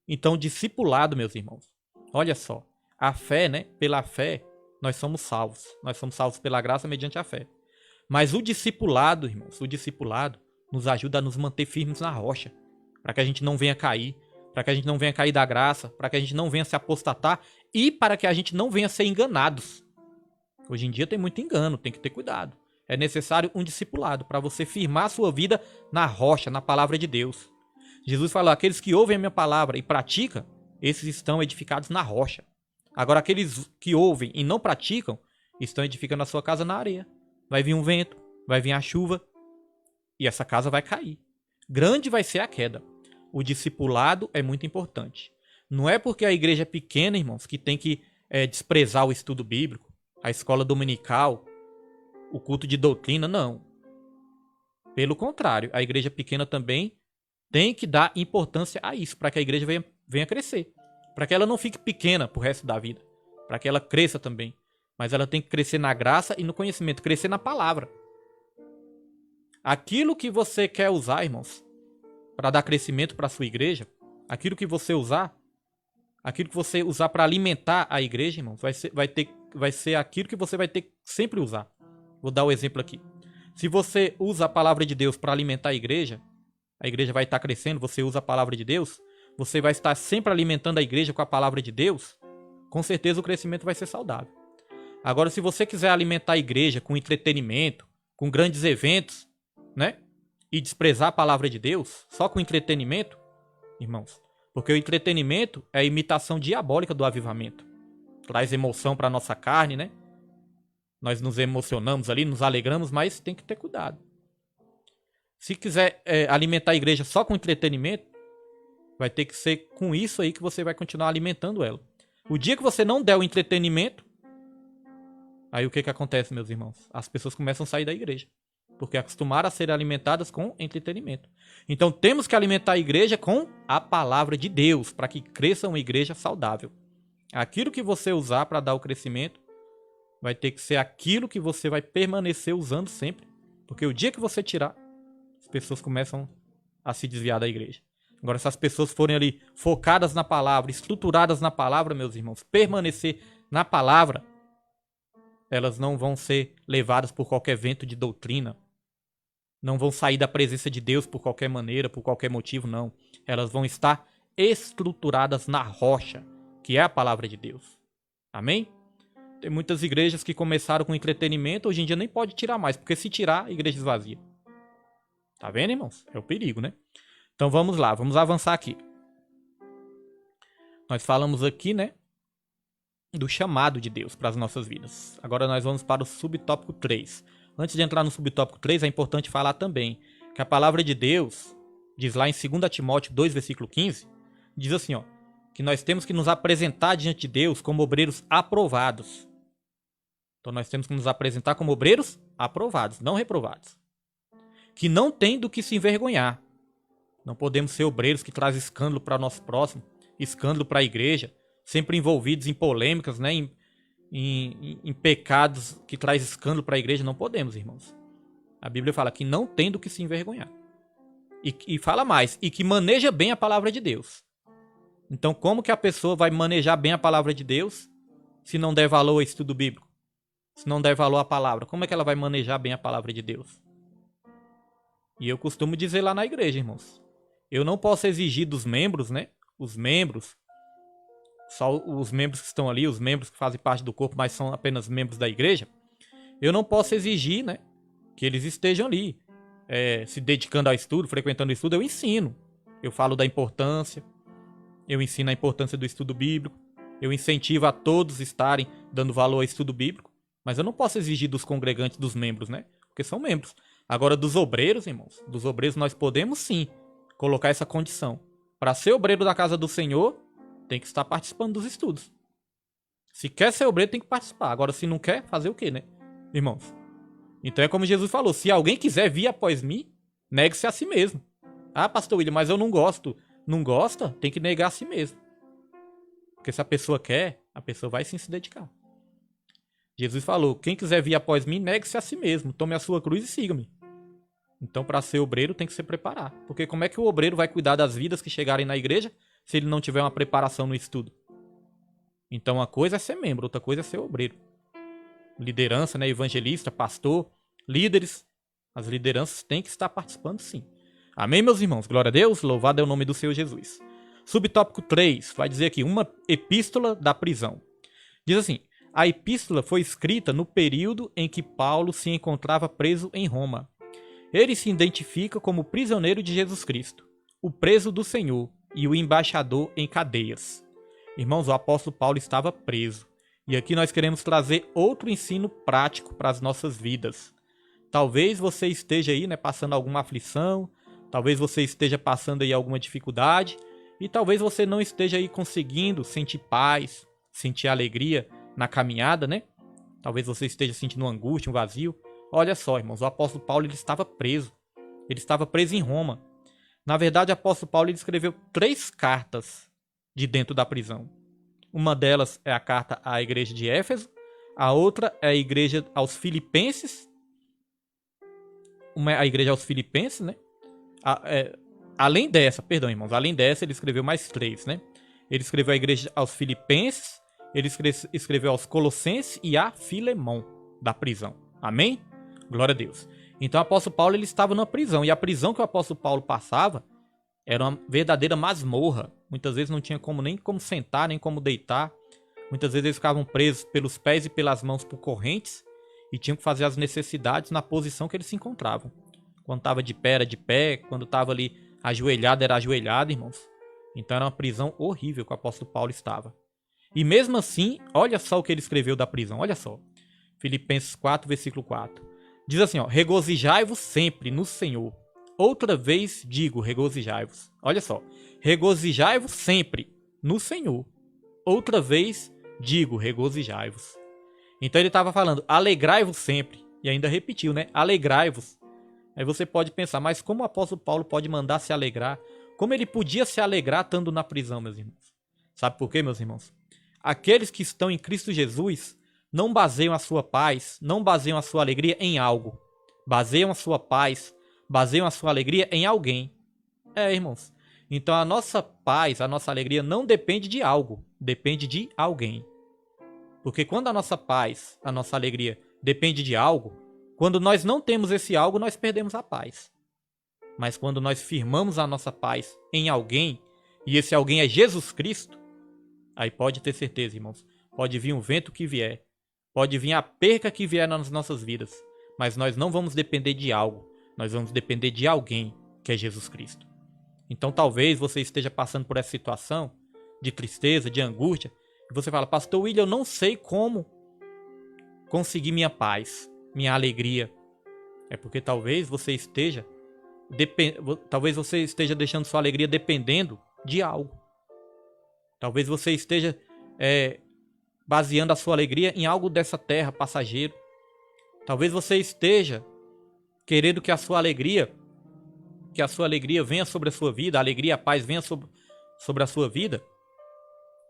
Então, discipulado, meus irmãos. Olha só, a fé, né? Pela fé, nós somos salvos. Nós somos salvos pela graça mediante a fé. Mas o discipulado, irmãos, o discipulado nos ajuda a nos manter firmes na rocha, para que a gente não venha cair, para que a gente não venha cair da graça, para que a gente não venha se apostatar e para que a gente não venha ser enganados. Hoje em dia tem muito engano, tem que ter cuidado. É necessário um discipulado para você firmar a sua vida na rocha, na palavra de Deus. Jesus falou, aqueles que ouvem a minha palavra e praticam, esses estão edificados na rocha. Agora, aqueles que ouvem e não praticam, estão edificando a sua casa na areia. Vai vir um vento, vai vir a chuva e essa casa vai cair. Grande vai ser a queda. O discipulado é muito importante. Não é porque a igreja é pequena, irmãos, que tem que desprezar o estudo bíblico, a escola dominical, o culto de doutrina, não. Pelo contrário, a igreja pequena também tem que dar importância a isso, para que a igreja venha crescer. Para que ela não fique pequena pro resto da vida. Para que ela cresça também. Mas ela tem que crescer na graça e no conhecimento, crescer na palavra. Aquilo que você quer usar, irmãos, para dar crescimento para a sua igreja, aquilo que você usar para alimentar a igreja, irmãos, vai ser aquilo que você vai ter que sempre usar. Vou dar o exemplo aqui. Se você usa a palavra de Deus para alimentar a igreja vai estar crescendo, você usa a palavra de Deus, você vai estar sempre alimentando a igreja com a palavra de Deus, com certeza o crescimento vai ser saudável. Agora, se você quiser alimentar a igreja com entretenimento, com grandes eventos, né? E desprezar a palavra de Deus só com entretenimento, irmãos, porque o entretenimento é a imitação diabólica do avivamento. Traz emoção para nossa carne, né? Nós nos emocionamos ali, nos alegramos, mas tem que ter cuidado. Se quiser alimentar a igreja só com entretenimento, vai ter que ser com isso aí que você vai continuar alimentando ela. O dia que você não der o entretenimento, aí o que acontece, meus irmãos? As pessoas começam a sair da igreja, porque acostumaram a ser alimentadas com entretenimento. Então temos que alimentar a igreja com a palavra de Deus, para que cresça uma igreja saudável. Aquilo que você usar para dar o crescimento, vai ter que ser aquilo que você vai permanecer usando sempre. Porque o dia que você tirar, as pessoas começam a se desviar da igreja. Agora, se as pessoas forem ali focadas na palavra, estruturadas na palavra, meus irmãos, permanecer na palavra, elas não vão ser levadas por qualquer vento de doutrina. Não vão sair da presença de Deus por qualquer maneira, por qualquer motivo, não. Elas vão estar estruturadas na rocha, que é a palavra de Deus. Amém? Tem muitas igrejas que começaram com entretenimento, hoje em dia nem pode tirar mais, porque se tirar, a igreja esvazia. Tá vendo, irmãos? É o perigo, né? Então vamos lá, vamos avançar aqui. Nós falamos aqui, né, do chamado de Deus para as nossas vidas. Agora nós vamos para o subtópico 3. Antes de entrar no subtópico 3, é importante falar também que a palavra de Deus diz lá em 2 Timóteo 2, versículo 15, diz assim, ó, que nós temos que nos apresentar diante de Deus como obreiros aprovados. Então nós temos que nos apresentar como obreiros aprovados, não reprovados. Que não tem do que se envergonhar. Não podemos ser obreiros que trazem escândalo para o nosso próximo, escândalo para a igreja, sempre envolvidos em polêmicas, né, em pecados que traz escândalo para a igreja. Não podemos, irmãos. A Bíblia fala que não tem do que se envergonhar. E fala mais, e que maneja bem a palavra de Deus. Então, como que a pessoa vai manejar bem a palavra de Deus se não der valor ao estudo bíblico? Se não der valor à palavra, como é que ela vai manejar bem a palavra de Deus? E eu costumo dizer lá na igreja, irmãos, eu não posso exigir dos membros, né? Os membros, só os membros que estão ali, os membros que fazem parte do corpo, mas são apenas membros da igreja. Eu não posso exigir, né, que eles estejam ali, se dedicando ao estudo, frequentando o estudo. Eu ensino. Eu falo da importância. Eu ensino a importância do estudo bíblico. Eu incentivo a todos estarem dando valor ao estudo bíblico. Mas eu não posso exigir dos congregantes, dos membros, né? Porque são membros. Agora, dos obreiros, irmãos, dos obreiros nós podemos sim colocar essa condição. Para ser obreiro da casa do Senhor, tem que estar participando dos estudos. Se quer ser obreiro, tem que participar. Agora, se não quer, fazer o quê, né? Irmãos, então é como Jesus falou, se alguém quiser vir após mim, negue-se a si mesmo. Ah, pastor William, mas eu não gosto. Não gosta? Tem que negar a si mesmo. Porque se a pessoa quer, a pessoa vai sim se dedicar. Jesus falou, quem quiser vir após mim, negue-se a si mesmo. Tome a sua cruz e siga-me. Então, para ser obreiro, tem que se preparar. Porque como é que o obreiro vai cuidar das vidas que chegarem na igreja se ele não tiver uma preparação no estudo? Então, uma coisa é ser membro, outra coisa é ser obreiro. Liderança, né, evangelista, pastor, líderes, as lideranças têm que estar participando sim. Amém, meus irmãos? Glória a Deus, louvado é o nome do Senhor Jesus. Subtópico 3, vai dizer aqui, uma epístola da prisão. Diz assim, a epístola foi escrita no período em que Paulo se encontrava preso em Roma. Ele se identifica como prisioneiro de Jesus Cristo, o preso do Senhor e o embaixador em cadeias. Irmãos, o apóstolo Paulo estava preso. E aqui nós queremos trazer outro ensino prático para as nossas vidas. Talvez você esteja aí, né, passando alguma aflição, talvez você esteja passando aí alguma dificuldade, e talvez você não esteja aí conseguindo sentir paz, sentir alegria na caminhada, né? Talvez você esteja sentindo uma angústia, um vazio. Olha só, irmãos, o apóstolo Paulo ele estava preso. Ele estava preso em Roma. Na verdade, o apóstolo Paulo ele escreveu 3 cartas de dentro da prisão. Uma delas é a carta à igreja de Éfeso, a outra é a igreja aos Filipenses, a igreja aos Filipenses, né? Além dessa, perdão, irmãos, além dessa ele escreveu mais 3, né? Ele escreveu a igreja aos Filipenses, ele escreveu aos Colossenses e a Filemão, da prisão. Amém? Glória a Deus. Então o apóstolo Paulo ele estava na prisão, e a prisão que o apóstolo Paulo passava era uma verdadeira masmorra. Muitas vezes não tinha nem como sentar, nem como deitar. Muitas vezes eles ficavam presos pelos pés e pelas mãos por correntes e tinham que fazer as necessidades na posição que eles se encontravam. Quando estava de pé, era de pé. Quando estava ali ajoelhado, era ajoelhado, irmãos. Então era uma prisão horrível que o apóstolo Paulo estava. E mesmo assim, olha só o que ele escreveu da prisão. Olha só. Filipenses 4, versículo 4. Diz assim, ó, regozijai-vos sempre no Senhor. Outra vez digo, regozijai-vos. Olha só. Regozijai-vos sempre no Senhor. Outra vez digo, regozijai-vos. Então ele estava falando, alegrai-vos sempre. E ainda repetiu, né? Alegrai-vos. Aí você pode pensar, mas como o apóstolo Paulo pode mandar se alegrar? Como ele podia se alegrar estando na prisão, meus irmãos? Sabe por quê, meus irmãos? Aqueles que estão em Cristo Jesus não baseiam a sua paz, não baseiam a sua alegria em algo. Baseiam a sua paz, baseiam a sua alegria em alguém. Irmãos. Então a nossa paz, a nossa alegria não depende de algo, depende de alguém. Porque quando a nossa paz, a nossa alegria depende de algo, quando nós não temos esse algo, nós perdemos a paz. Mas quando nós firmamos a nossa paz em alguém, e esse alguém é Jesus Cristo, aí pode ter certeza, irmãos, pode vir um vento que vier, pode vir a perca que vier nas nossas vidas, mas nós não vamos depender de algo, nós vamos depender de alguém, que é Jesus Cristo. Então talvez você esteja passando por essa situação, de tristeza, de angústia, e você fala, pastor William, eu não sei como conseguir minha paz, minha alegria. É porque talvez você esteja deixando sua alegria dependendo de algo. Talvez você esteja baseando a sua alegria em algo dessa terra, passageiro. Talvez você esteja querendo que a sua alegria venha sobre a sua vida, a alegria e a paz venha sobre a sua vida.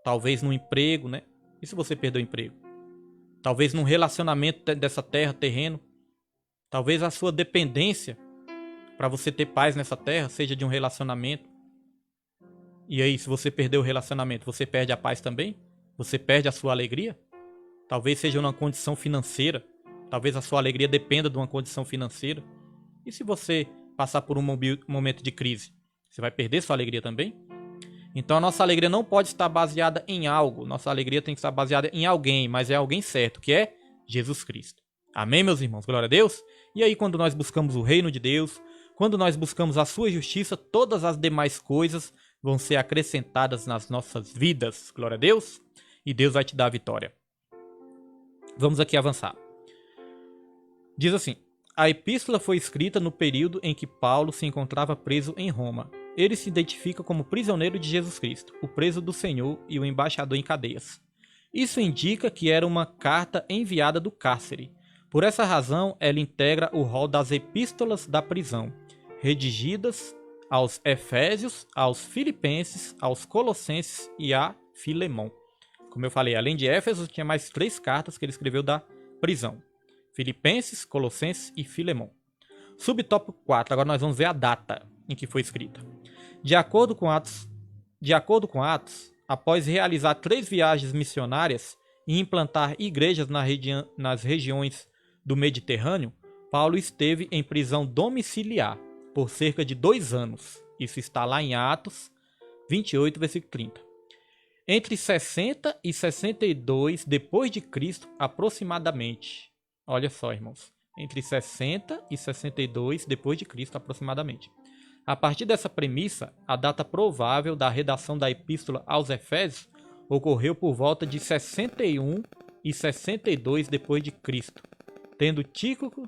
Talvez no emprego, né? E se você perdeu o emprego? Talvez num relacionamento dessa terra, terreno. Talvez a sua dependência para você ter paz nessa terra seja de um relacionamento. E aí, se você perder o relacionamento, você perde a paz também? Você perde a sua alegria? Talvez seja uma condição financeira. Talvez a sua alegria dependa de uma condição financeira. E se você passar por um momento de crise, você vai perder sua alegria também? Então a nossa alegria não pode estar baseada em algo. Nossa alegria tem que estar baseada em alguém, mas é alguém certo, que é Jesus Cristo. Amém, meus irmãos? Glória a Deus. E aí, quando nós buscamos o reino de Deus, quando nós buscamos a sua justiça, todas as demais coisas vão ser acrescentadas nas nossas vidas. Glória a Deus. E Deus vai te dar a vitória. Vamos aqui avançar. Diz assim: a epístola foi escrita no período em que Paulo se encontrava preso em Roma. Ele se identifica como prisioneiro de Jesus Cristo, o preso do Senhor e o embaixador em cadeias. Isso indica que era uma carta enviada do cárcere. Por essa razão, ela integra o rol das epístolas da prisão, redigidas aos Efésios, aos Filipenses, aos Colossenses e a Filemão. Como eu falei, além de Éfeso, tinha mais 3 cartas que ele escreveu da prisão. Filipenses, Colossenses e Filemão. Subtópico 4, agora nós vamos ver a data em que foi escrita. De acordo com Atos, após realizar 3 viagens missionárias e implantar igrejas nas regiões do Mediterrâneo, Paulo esteve em prisão domiciliar por cerca de 2 anos. Isso está lá em Atos 28, versículo 30. Entre 60 e 62 depois de Cristo, aproximadamente. Olha só, irmãos. Entre 60 e 62 depois de Cristo, aproximadamente. A partir dessa premissa, a data provável da redação da epístola aos Efésios ocorreu por volta de 61 e 62 depois de Cristo, tendo Tíquico,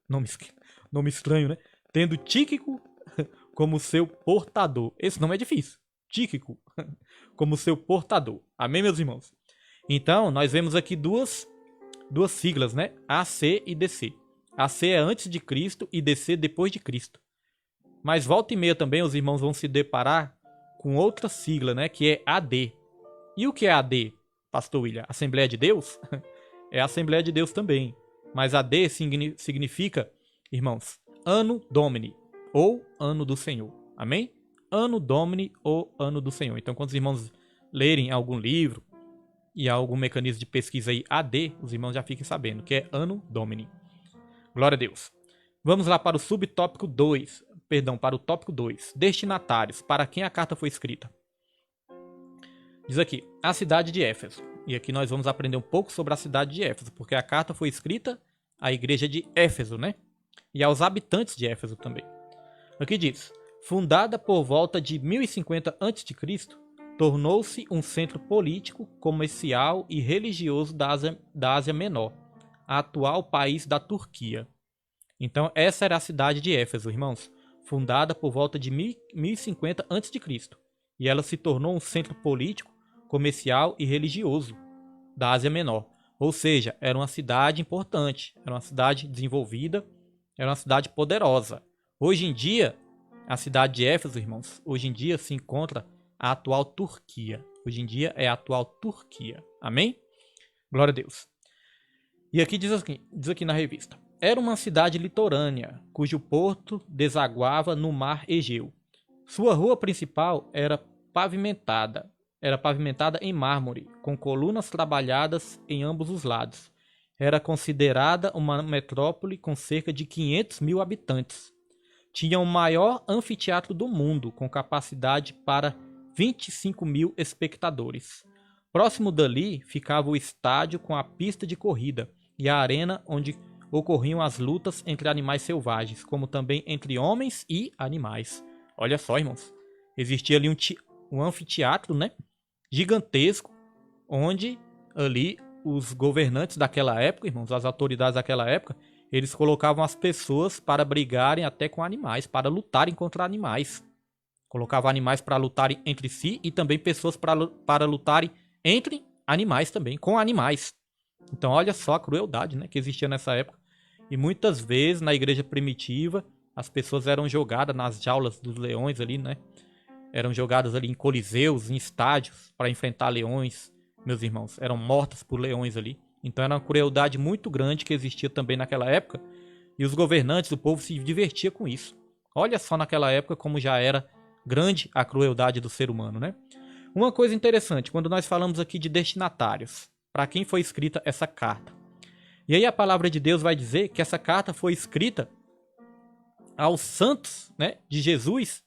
nome estranho, né? Tendo Tíquico como seu portador. Esse nome é difícil. Tíquico como seu portador. Amém, meus irmãos? Então, nós vemos aqui duas siglas, né? AC e DC. AC é antes de Cristo e DC depois de Cristo. Mas volta e meia também os irmãos vão se deparar com outra sigla, né? Que é AD. E o que é AD, pastor William? Assembleia de Deus? É a Assembleia de Deus também. Mas AD significa, irmãos, Anno Domini, ou Ano do Senhor. Amém? Anno Domini ou Ano do Senhor. Então, quando os irmãos lerem algum livro e algum mecanismo de pesquisa aí AD, os irmãos já fiquem sabendo que é Anno Domini. Glória a Deus. Vamos lá para o subtópico 2. Para o tópico 2. Destinatários. Para quem a carta foi escrita? Diz aqui, a cidade de Éfeso. E aqui nós vamos aprender um pouco sobre a cidade de Éfeso, porque a carta foi escrita à igreja de Éfeso, né? E aos habitantes de Éfeso também. Aqui diz, fundada por volta de 1050 a.C., tornou-se um centro político, comercial e religioso da Ásia Menor, a atual país da Turquia. Então, essa era a cidade de Éfeso, irmãos, fundada por volta de 1050 a.C., e ela se tornou um centro político, comercial e religioso da Ásia Menor. Ou seja, era uma cidade importante, era uma cidade desenvolvida, era uma cidade poderosa. Hoje em dia, a cidade de Éfeso, irmãos, hoje em dia se encontra a atual Turquia. Hoje em dia é a atual Turquia. Amém? Glória a Deus. E aqui diz aqui na revista. Era uma cidade litorânea, cujo porto desaguava no mar Egeu. Sua rua principal era pavimentada em mármore, com colunas trabalhadas em ambos os lados. Era considerada uma metrópole com cerca de 500 mil habitantes. Tinha o maior anfiteatro do mundo, com capacidade para 25 mil espectadores. Próximo dali ficava o estádio com a pista de corrida e a arena onde ocorriam as lutas entre animais selvagens, como também entre homens e animais. Olha só, irmãos. Existia ali um anfiteatro, né, gigantesco, onde ali os governantes daquela época, irmãos, as autoridades daquela época, eles colocavam as pessoas para brigarem até com animais, para lutarem contra animais. Colocavam animais para lutarem entre si e também pessoas para lutarem entre animais também, com animais. Então olha só a crueldade, né, que existia nessa época. E muitas vezes na igreja primitiva, as pessoas eram jogadas nas jaulas dos leões ali, né? Eram jogadas ali em coliseus, em estádios, para enfrentar leões, meus irmãos. Eram mortas por leões ali. Então era uma crueldade muito grande que existia também naquela época. E os governantes, o povo se divertia com isso. Olha só naquela época como já era grande a crueldade do ser humano, né? Uma coisa interessante, quando nós falamos aqui de destinatários, para quem foi escrita essa carta. E aí a palavra de Deus vai dizer que essa carta foi escrita aos santos, né, de Jesus,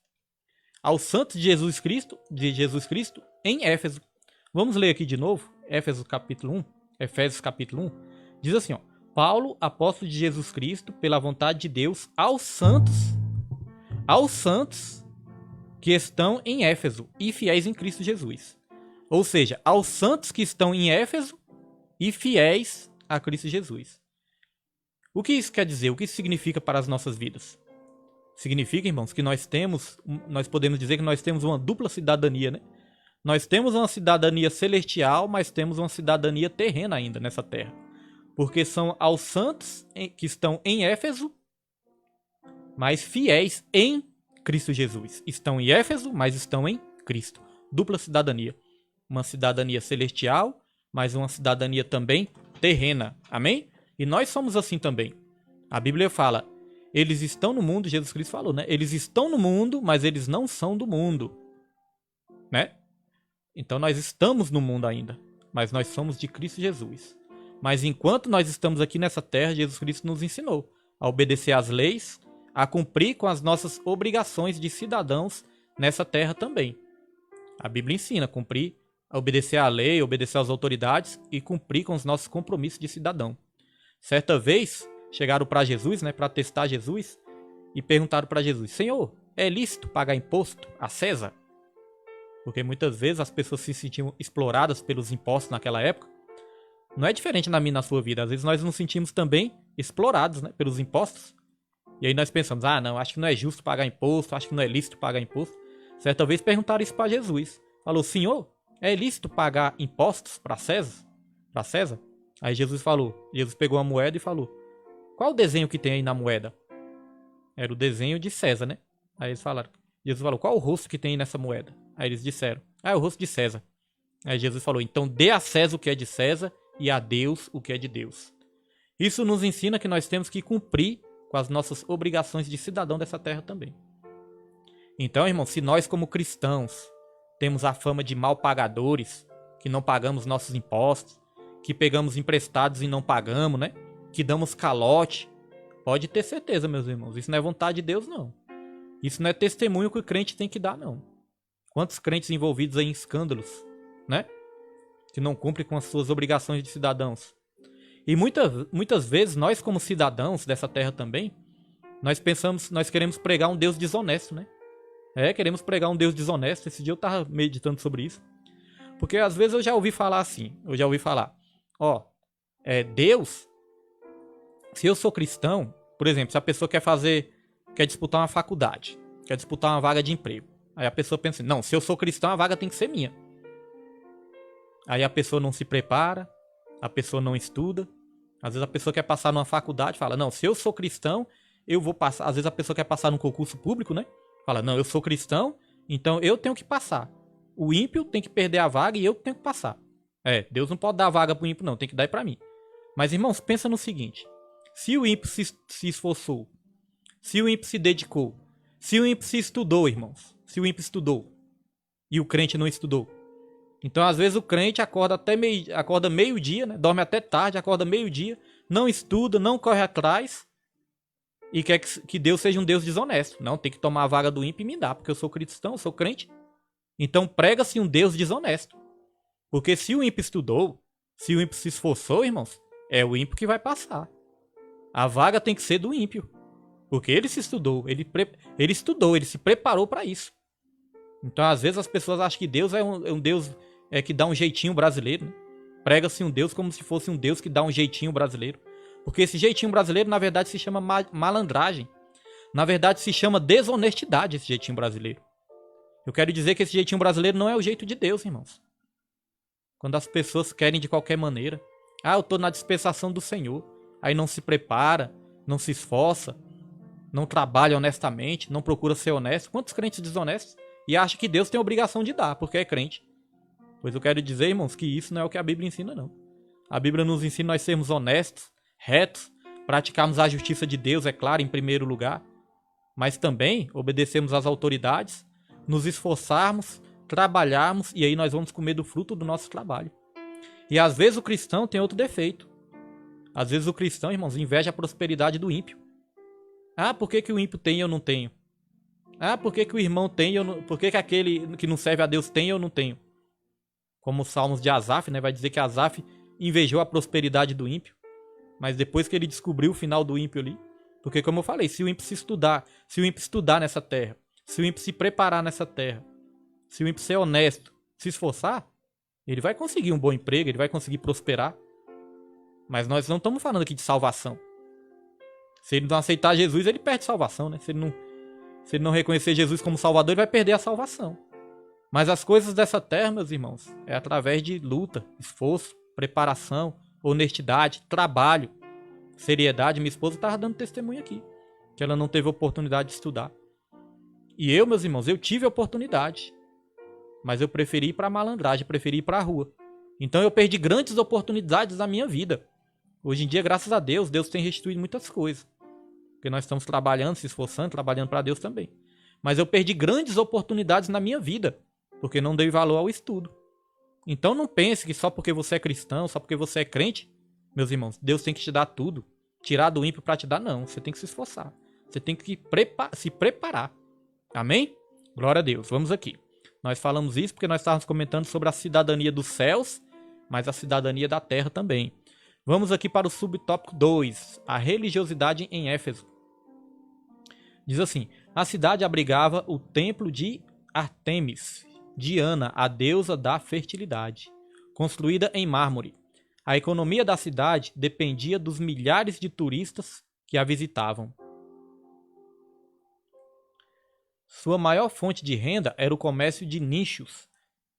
aos santos de Jesus Cristo em Éfeso. Vamos ler aqui de novo, Efésios capítulo 1, diz assim, ó: Paulo, apóstolo de Jesus Cristo, pela vontade de Deus, aos santos que estão em Éfeso e fiéis em Cristo Jesus. Ou seja, aos santos que estão em Éfeso e fiéis a Cristo Jesus. O que isso quer dizer? O que isso significa para as nossas vidas? Significa, irmãos, que nós podemos dizer que nós temos uma dupla cidadania, né? Nós temos uma cidadania celestial, mas temos uma cidadania terrena ainda nessa terra. Porque são aos santos que estão em Éfeso, mas fiéis em Cristo Jesus. Estão em Éfeso, mas estão em Cristo. Dupla cidadania. Uma cidadania celestial, mas uma cidadania também terrena. Amém? E nós somos assim também. A Bíblia fala, eles estão no mundo, Jesus Cristo falou, né? Eles estão no mundo, mas eles não são do mundo. Né? Então nós estamos no mundo ainda, mas nós somos de Cristo Jesus. Mas enquanto nós estamos aqui nessa terra, Jesus Cristo nos ensinou a obedecer às leis, a cumprir com as nossas obrigações de cidadãos nessa terra também. A Bíblia ensina a cumprir, a obedecer à lei, obedecer às autoridades e cumprir com os nossos compromissos de cidadão. Certa vez, chegaram para Jesus, né, para testar Jesus, e perguntaram para Jesus: Senhor, é lícito pagar imposto a César? Porque muitas vezes as pessoas se sentiam exploradas pelos impostos naquela época. Não é diferente na minha e na sua vida. Às vezes nós nos sentimos também explorados, né, pelos impostos. E aí nós pensamos, não, acho que não é justo pagar imposto, acho que não é lícito pagar imposto. Certa vez perguntaram isso para Jesus. Falou: Senhor, é lícito pagar impostos para César? Para César? Aí Jesus pegou a moeda e falou: qual o desenho que tem aí na moeda? Era o desenho de César, né? Aí eles falaram, Jesus falou: qual o rosto que tem aí nessa moeda? Aí eles disseram: é o rosto de César. Aí Jesus falou: então dê a César o que é de César e a Deus o que é de Deus. Isso nos ensina que nós temos que cumprir com as nossas obrigações de cidadão dessa terra também. Então, irmão, se nós como cristãos temos a fama de mal pagadores, que não pagamos nossos impostos, que pegamos emprestados e não pagamos, né? Que damos calote, pode ter certeza, meus irmãos, isso não é vontade de Deus, não. Isso não é testemunho que o crente tem que dar, não. Quantos crentes envolvidos em escândalos, né? Que não cumprem com as suas obrigações de cidadãos. E muitas vezes, nós como cidadãos dessa terra também, nós queremos pregar um Deus desonesto, né? Queremos pregar um Deus desonesto. Esse dia eu tava meditando sobre isso. Porque às vezes eu já ouvi falar assim, Deus, se eu sou cristão, por exemplo, se a pessoa quer disputar uma faculdade, quer disputar uma vaga de emprego. Aí a pessoa pensa assim, não, se eu sou cristão, a vaga tem que ser minha. Aí a pessoa não se prepara, a pessoa não estuda. Às vezes a pessoa quer passar numa faculdade, fala, não, se eu sou cristão, eu vou passar. Às vezes a pessoa quer passar num concurso público, né? Fala, não, eu sou cristão, então eu tenho que passar. O ímpio tem que perder a vaga e eu tenho que passar. Deus não pode dar a vaga pro ímpio, não, tem que dar pra mim. Mas, irmãos, pensa no seguinte. Se o ímpio se esforçou, se o ímpio se dedicou, se o ímpio se estudou, irmãos, se o ímpio estudou e o crente não estudou. Então, às vezes, o crente acorda meio-dia, né? Dorme até tarde, acorda meio-dia, não estuda, não corre atrás e quer que Deus seja um Deus desonesto. Não, tem que tomar a vaga do ímpio e me dar, porque eu sou cristão, eu sou crente. Então, prega-se um Deus desonesto. Porque se o ímpio estudou, se o ímpio se esforçou, irmãos, é o ímpio que vai passar. A vaga tem que ser do ímpio. Porque ele se estudou, ele estudou, ele se preparou para isso. Então, às vezes, as pessoas acham que Deus é um Deus que dá um jeitinho brasileiro, né? Prega-se um Deus como se fosse um Deus que dá um jeitinho brasileiro. Porque esse jeitinho brasileiro, na verdade, se chama malandragem. Na verdade, se chama desonestidade, esse jeitinho brasileiro. Eu quero dizer que esse jeitinho brasileiro não é o jeito de Deus, irmãos. Quando as pessoas querem de qualquer maneira. Eu tô na dispensação do Senhor. Aí não se prepara, não se esforça, não trabalha honestamente, não procura ser honesto. Quantos crentes desonestos? E acha que Deus tem a obrigação de dar, porque é crente. Pois eu quero dizer, irmãos, que isso não é o que a Bíblia ensina, não. A Bíblia nos ensina nós sermos honestos, retos, praticarmos a justiça de Deus, é claro, em primeiro lugar, mas também obedecermos às autoridades, nos esforçarmos, trabalharmos, e aí nós vamos comer do fruto do nosso trabalho. E às vezes o cristão tem outro defeito. Às vezes o cristão, irmãos, inveja a prosperidade do ímpio. Por que o ímpio tem e eu não tenho? Por que o irmão tem e eu não... Por que aquele que não serve a Deus tem e eu não tenho? Como os Salmos de Asaf, né? Vai dizer que Asaf invejou a prosperidade do ímpio. Mas depois que ele descobriu o final do ímpio ali. Porque como eu falei, se o ímpio estudar nessa terra, se o ímpio se preparar nessa terra, se o ímpio ser honesto, se esforçar, ele vai conseguir um bom emprego, ele vai conseguir prosperar. Mas nós não estamos falando aqui de salvação. Se ele não aceitar Jesus, ele perde salvação, né? Se ele não reconhecer Jesus como Salvador, ele vai perder a salvação. Mas as coisas dessa terra, meus irmãos, é através de luta, esforço, preparação, honestidade, trabalho, seriedade. Minha esposa estava dando testemunho aqui, que ela não teve oportunidade de estudar. E eu, meus irmãos, eu tive a oportunidade, mas eu preferi ir para a malandragem, preferi ir para a rua. Então eu perdi grandes oportunidades na minha vida. Hoje em dia, graças a Deus, Deus tem restituído muitas coisas. Porque nós estamos trabalhando, se esforçando, trabalhando para Deus também. Mas eu perdi grandes oportunidades na minha vida, porque não dei valor ao estudo. Então não pense que só porque você é cristão, só porque você é crente, meus irmãos, Deus tem que te dar tudo. Tirar do ímpio para te dar, não. Você tem que se esforçar. Você tem que se preparar. Amém? Glória a Deus. Vamos aqui. Nós falamos isso porque nós estávamos comentando sobre a cidadania dos céus, mas a cidadania da terra também. Vamos aqui para o subtópico 2, a religiosidade em Éfeso. Diz assim: a cidade abrigava o templo de Ártemis, Diana, a deusa da fertilidade, construída em mármore. A economia da cidade dependia dos milhares de turistas que a visitavam. Sua maior fonte de renda era o comércio de nichos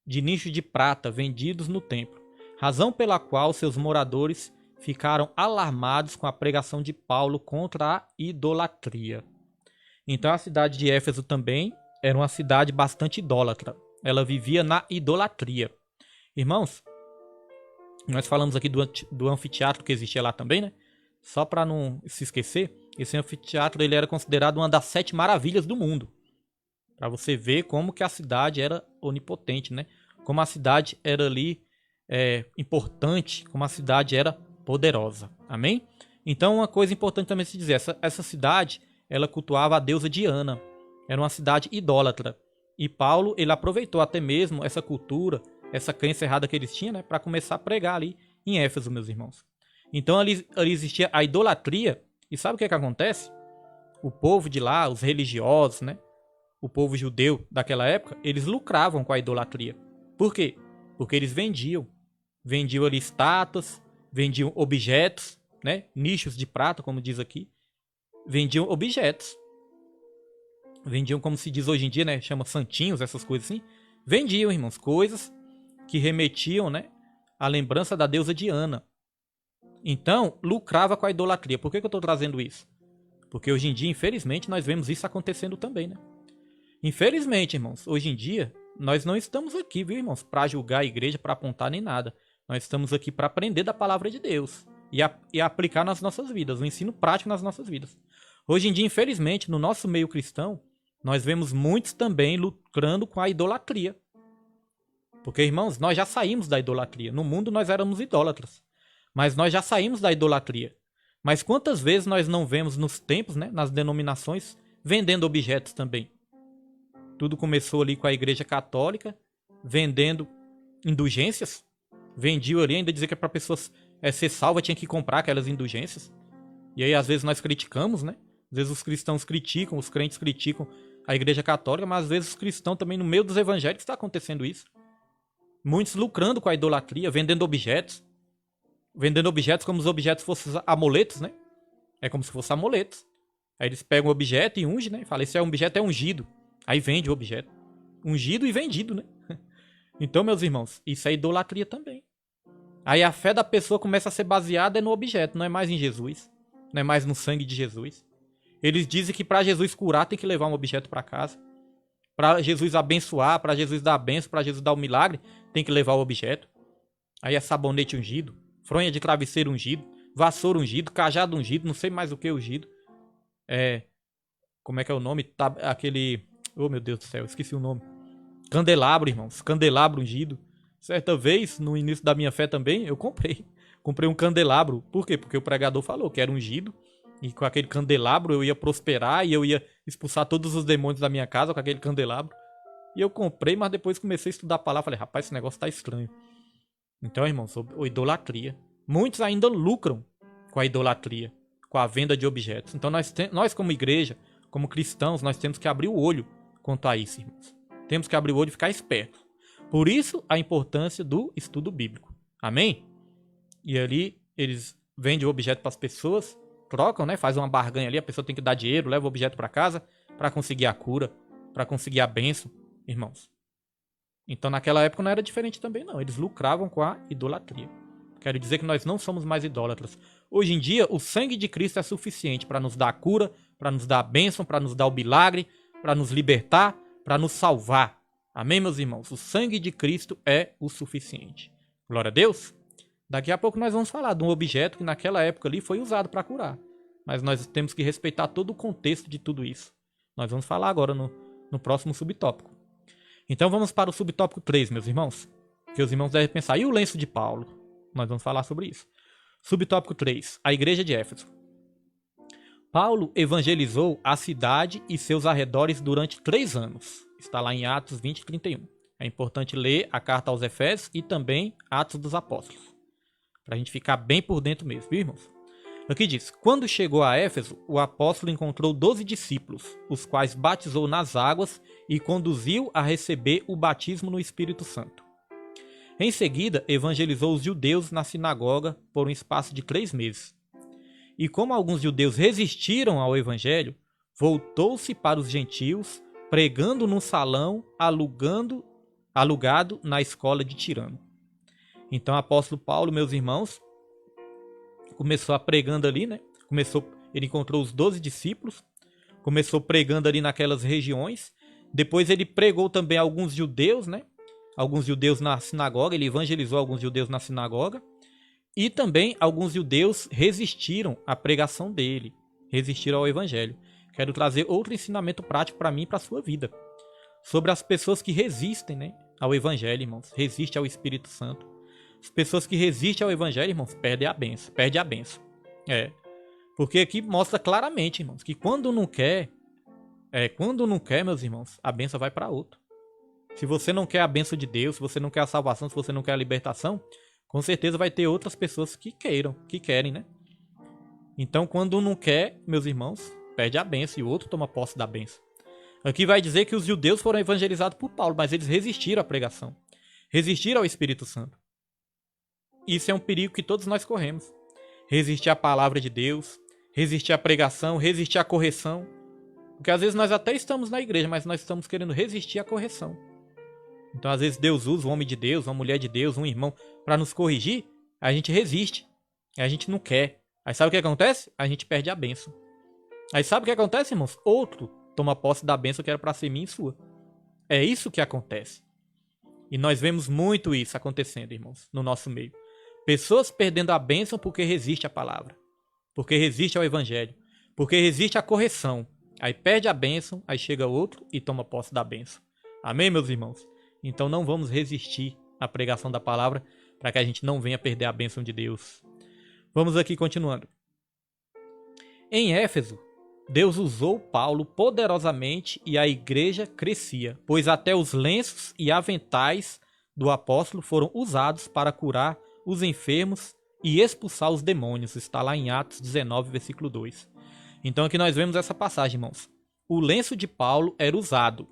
de prata vendidos no templo, razão pela qual seus moradores ficaram alarmados com a pregação de Paulo contra a idolatria. Então a cidade de Éfeso também era uma cidade bastante idólatra. Ela vivia na idolatria. Irmãos, nós falamos aqui do anfiteatro que existia lá também, né? Só para não se esquecer, esse anfiteatro ele era considerado uma das 7 maravilhas do mundo. Para você ver como que a cidade era onipotente, né? Como a cidade era ali importante, como a cidade era poderosa. Amém? Então uma coisa importante também se dizer, essa cidade, ela cultuava a deusa Diana. Era uma cidade idólatra. E Paulo, ele aproveitou até mesmo essa cultura, essa crença errada que eles tinham, né, para começar a pregar ali em Éfeso, meus irmãos. Então ali existia a idolatria. E sabe o que acontece? O povo de lá, os religiosos, né, o povo judeu daquela época, eles lucravam com a idolatria. Por quê? Porque eles vendiam ali estátuas, vendiam objetos, né, nichos de prata, como diz aqui. Vendiam objetos. Vendiam, como se diz hoje em dia, né? Chama santinhos, essas coisas assim. Vendiam, irmãos, coisas que remetiam, né, à lembrança da deusa Diana. Então, lucrava com a idolatria. Por que eu estou trazendo isso? Porque hoje em dia, infelizmente, nós vemos isso acontecendo também, né? Infelizmente, irmãos, hoje em dia, nós não estamos aqui, viu, irmãos, para julgar a igreja, para apontar nem nada. Nós estamos aqui para aprender da palavra de Deus e aplicar nas nossas vidas, o ensino prático nas nossas vidas. Hoje em dia, infelizmente, no nosso meio cristão, nós vemos muitos também lucrando com a idolatria. Porque, irmãos, nós já saímos da idolatria. No mundo nós éramos idólatras, mas nós já saímos da idolatria. Mas quantas vezes nós não vemos nos templos, né, nas denominações, vendendo objetos também? Tudo começou ali com a igreja católica, vendendo indulgências. Vendiam ali, ainda dizia que para pessoas ser salva tinha que comprar aquelas indulgências. E aí às vezes nós criticamos, né? Às vezes os cristãos criticam, os crentes criticam a Igreja Católica, mas às vezes os cristãos também no meio dos evangélicos está acontecendo isso. Muitos lucrando com a idolatria, vendendo objetos como se os objetos fossem amuletos, né? É como se fossem amuletos. Aí eles pegam o objeto e ungem, né? Fala, esse objeto é ungido. Aí vende o objeto. Ungido e vendido, né? Então, meus irmãos, isso é idolatria também. Aí a fé da pessoa começa a ser baseada no objeto, não é mais em Jesus. Não é mais no sangue de Jesus. Eles dizem que para Jesus curar tem que levar um objeto para casa. Para Jesus abençoar, para Jesus dar a benção, para Jesus dar o milagre, tem que levar o objeto. Aí é sabonete ungido, fronha de travesseiro ungido, vassoura ungido, cajado ungido, não sei mais o que ungido. Como é que é o nome? Aquele... Oh, meu Deus do céu, esqueci o nome. Candelabro, irmãos. Candelabro ungido. Certa vez, no início da minha fé também, eu comprei. Comprei um candelabro. Por quê? Porque o pregador falou que era ungido. E com aquele candelabro eu ia prosperar e eu ia expulsar todos os demônios da minha casa com aquele candelabro. E eu comprei, mas depois comecei a estudar a palavra. Falei, rapaz, esse negócio tá estranho. Então, irmãos, sobre idolatria. Muitos ainda lucram com a idolatria, com a venda de objetos. Então nós como igreja, como cristãos, nós temos que abrir o olho quanto a isso, irmãos. Temos que abrir o olho e ficar esperto. Por isso, a importância do estudo bíblico. Amém? E ali, eles vendem o objeto para as pessoas, trocam, né? Faz uma barganha ali, a pessoa tem que dar dinheiro, leva o objeto para casa para conseguir a cura, para conseguir a bênção, irmãos. Então, naquela época não era diferente também, não. Eles lucravam com a idolatria. Quero dizer que nós não somos mais idólatras. Hoje em dia, o sangue de Cristo é suficiente para nos dar a cura, para nos dar a bênção, para nos dar o milagre, para nos libertar, para nos salvar. Amém, meus irmãos? O sangue de Cristo é o suficiente. Glória a Deus. Daqui a pouco nós vamos falar de um objeto que naquela época ali foi usado para curar. Mas nós temos que respeitar todo o contexto de tudo isso. Nós vamos falar agora no próximo subtópico. Então vamos para o subtópico 3, meus irmãos. Que os irmãos devem pensar, e o lenço de Paulo? Nós vamos falar sobre isso. Subtópico 3, a igreja de Éfeso. Paulo evangelizou a cidade e seus arredores durante 3 anos. Está lá em Atos 20 e 31. É importante ler a carta aos Efésios e também Atos dos Apóstolos. Para a gente ficar bem por dentro mesmo, viu, irmãos? Aqui diz, quando chegou a Éfeso, o apóstolo encontrou 12 discípulos, os quais batizou nas águas e conduziu a receber o batismo no Espírito Santo. Em seguida, evangelizou os judeus na sinagoga por um espaço de 3 meses. E como alguns judeus resistiram ao evangelho, voltou-se para os gentios, pregando num salão alugado na escola de Tirano. Então, o apóstolo Paulo, meus irmãos, começou a pregando ali, né? Ele encontrou os 12 discípulos, começou pregando ali naquelas regiões. Depois ele pregou também a alguns judeus, né? Alguns judeus na sinagoga, ele evangelizou alguns judeus na sinagoga. E também alguns judeus resistiram à pregação dele, resistiram ao evangelho. Quero trazer outro ensinamento prático para mim e para a sua vida. Sobre as pessoas que resistem, né, ao evangelho, irmãos. Resistem ao Espírito Santo. As pessoas que resistem ao evangelho, irmãos, perdem a benção. Perde a benção. Porque aqui mostra claramente, irmãos, que quando não quer, meus irmãos, a benção vai para outro. Se você não quer a benção de Deus, se você não quer a salvação, se você não quer a libertação, com certeza vai ter outras pessoas que querem, né? Então, quando não quer, meus irmãos, perde a benção e o outro toma posse da benção. Aqui vai dizer que os judeus foram evangelizados por Paulo, mas eles resistiram à pregação. Resistiram ao Espírito Santo. Isso é um perigo que todos nós corremos. Resistir à palavra de Deus, resistir à pregação, resistir à correção. Porque às vezes nós até estamos na igreja, mas nós estamos querendo resistir à correção. Então às vezes Deus usa um homem de Deus, uma mulher de Deus, um irmão para nos corrigir, a gente resiste, a gente não quer. Aí sabe o que acontece? A gente perde a bênção. Aí sabe o que acontece, irmãos? Outro toma posse da bênção que era para ser minha e sua. É isso que acontece. E nós vemos muito isso acontecendo, irmãos, no nosso meio. Pessoas perdendo a bênção porque resiste à palavra, porque resiste ao evangelho, porque resiste à correção. Aí perde a bênção, aí chega outro e toma posse da bênção. Amém, meus irmãos? Então não vamos resistir à pregação da palavra para que a gente não venha perder a bênção de Deus. Vamos aqui continuando. Em Éfeso, Deus usou Paulo poderosamente e a igreja crescia, pois até os lenços e aventais do apóstolo foram usados para curar os enfermos e expulsar os demônios. Está lá em Atos 19, versículo 2. Então aqui nós vemos essa passagem, irmãos. o lenço de Paulo era usado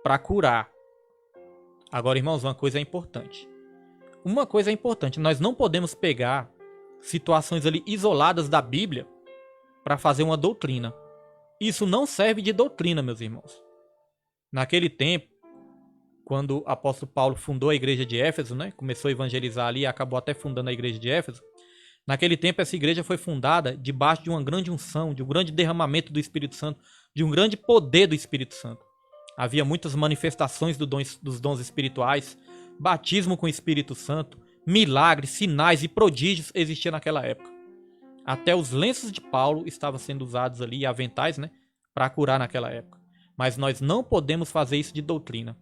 para curar. Agora, irmãos, uma coisa é importante. Nós não podemos pegar situações ali isoladas da Bíblia para fazer uma doutrina. Isso não serve de doutrina, meus irmãos. Naquele tempo, quando o apóstolo Paulo fundou a igreja de Éfeso, né? Começou a evangelizar ali e acabou até fundando a igreja de Éfeso. Naquele tempo, essa igreja foi fundada debaixo de uma grande unção, de um grande derramamento do Espírito Santo, de um grande poder do Espírito Santo. Havia muitas manifestações dos dons espirituais, batismo com o Espírito Santo, milagres, sinais e prodígios existiam naquela época. Até os lenços de Paulo estavam sendo usados ali, e aventais, né, para curar naquela época. Mas nós não podemos fazer isso de doutrina.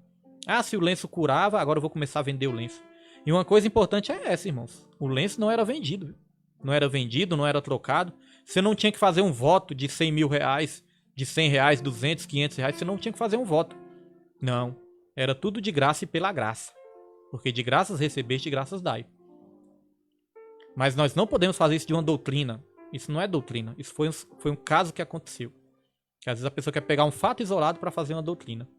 Ah, se o lenço curava, agora eu vou começar a vender o lenço. E uma coisa importante é essa, irmãos. O lenço não era vendido. Não era vendido, não era trocado. Você não tinha que fazer um voto de 100 mil reais, de 100 reais, 200, 500 reais. Você não tinha que fazer um voto. Não. Era tudo de graça e pela graça. Porque de graças recebeste, de graças dai. Mas nós não podemos fazer isso de uma doutrina. Isso não é doutrina. Isso foi um caso que aconteceu. Que às vezes a pessoa quer pegar um fato isolado para fazer uma doutrina.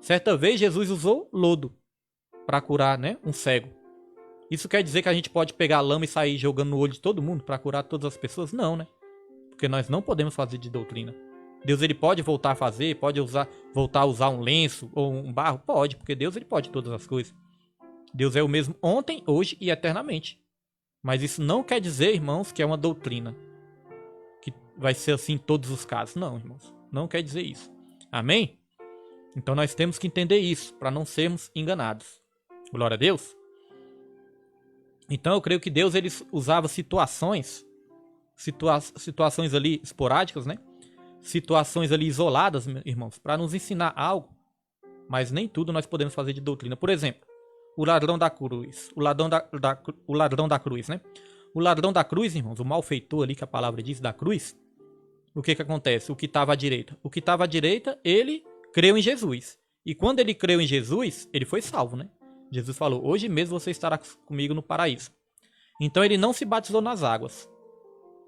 Certa vez Jesus usou lodo para curar, né, um cego. Isso quer dizer que a gente pode pegar lama e sair jogando no olho de todo mundo para curar todas as pessoas? Não, né? Porque nós não podemos fazer de doutrina. Deus ele pode voltar a fazer, voltar a usar um lenço ou um barro? Pode, porque Deus ele pode todas as coisas. Deus é o mesmo ontem, hoje e eternamente. Mas isso não quer dizer, irmãos, que é uma doutrina. Que vai ser assim em todos os casos. Não, irmãos. Não quer dizer isso. Amém? Então nós temos que entender isso, para não sermos enganados. Glória a Deus. Então eu creio que Deus ele usava situações ali esporádicas, né? Situações ali isoladas, irmãos, para nos ensinar algo. Mas nem tudo nós podemos fazer de doutrina. Por exemplo, o ladrão da cruz. O ladrão da cruz, né? O ladrão da cruz, irmãos, o malfeitor ali que a palavra diz da cruz. O que acontece? O que estava à direita? O que estava à direita, ele creu em Jesus. E quando ele creu em Jesus, ele foi salvo, né? Jesus falou, hoje mesmo você estará comigo no paraíso. Então ele não se batizou nas águas.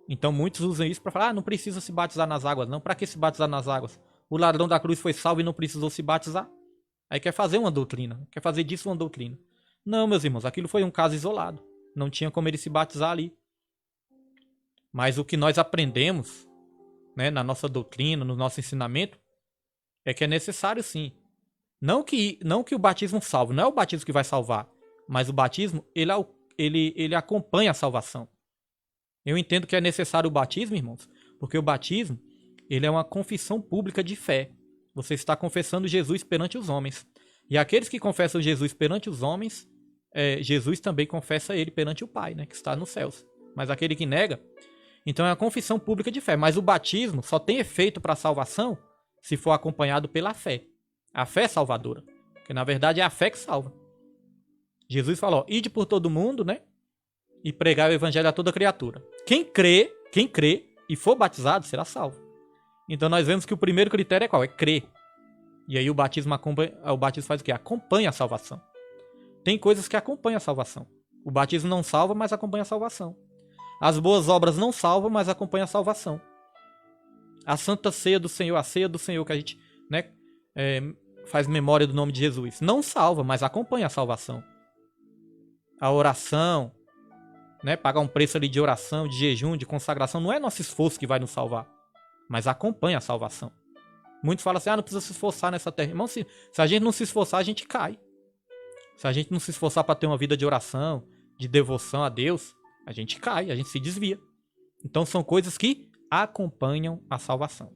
Então muitos usam isso para falar, não precisa se batizar nas águas não. Para que se batizar nas águas? O ladrão da cruz foi salvo e não precisou se batizar. Aí quer fazer uma doutrina, quer fazer disso uma doutrina. Não, meus irmãos, aquilo foi um caso isolado. Não tinha como ele se batizar ali. Mas o que nós aprendemos, né, na nossa doutrina, no nosso ensinamento, é que é necessário sim. Não que o batismo salve, não é o batismo que vai salvar, mas o batismo, ele acompanha a salvação. Eu entendo que é necessário o batismo, irmãos, porque o batismo, ele é uma confissão pública de fé. Você está confessando Jesus perante os homens. E aqueles que confessam Jesus perante os homens, Jesus também confessa ele perante o Pai, né, que está nos céus. Mas aquele que nega, então é a confissão pública de fé. Mas o batismo só tem efeito para a salvação se for acompanhado pela fé. A fé é salvadora. Porque na verdade é a fé que salva. Jesus falou, ide por todo mundo, né? E pregar o evangelho a toda criatura. Quem crê e for batizado será salvo. Então nós vemos que o primeiro critério é qual? É crer. E aí o batismo faz o quê? Acompanha a salvação. Tem coisas que acompanham a salvação. O batismo não salva, mas acompanha a salvação. As boas obras não salvam, mas acompanham a salvação. A Santa Ceia do Senhor, a ceia do Senhor que a gente, né, faz memória do nome de Jesus, não salva, mas acompanha a salvação. A oração, né, pagar um preço ali de oração, de jejum, de consagração, não é nosso esforço que vai nos salvar, mas acompanha a salvação. Muitos falam assim, não precisa se esforçar nessa terra. Irmão, se a gente não se esforçar, a gente cai. Se a gente não se esforçar para ter uma vida de oração, de devoção a Deus, a gente cai, a gente se desvia. Então são coisas que acompanham a salvação.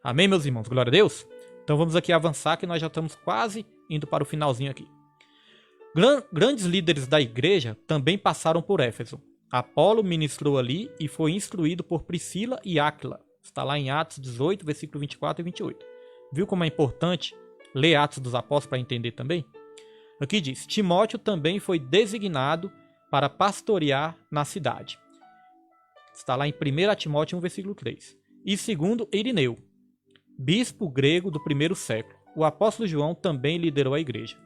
Amém, meus irmãos? Glória a Deus? Então vamos aqui avançar que nós já estamos quase indo para o finalzinho aqui. Grandes líderes da igreja também passaram por Éfeso. Apolo ministrou ali e foi instruído por Priscila e Áquila. Está lá em Atos 18, versículo 24 e 28. Viu como é importante ler Atos dos Apóstolos para entender também? Aqui diz, Timóteo também foi designado para pastorear na cidade. Está lá em 1 Timóteo 1, versículo 3. E segundo Irineu, bispo grego do primeiro século. O apóstolo João também liderou a igreja.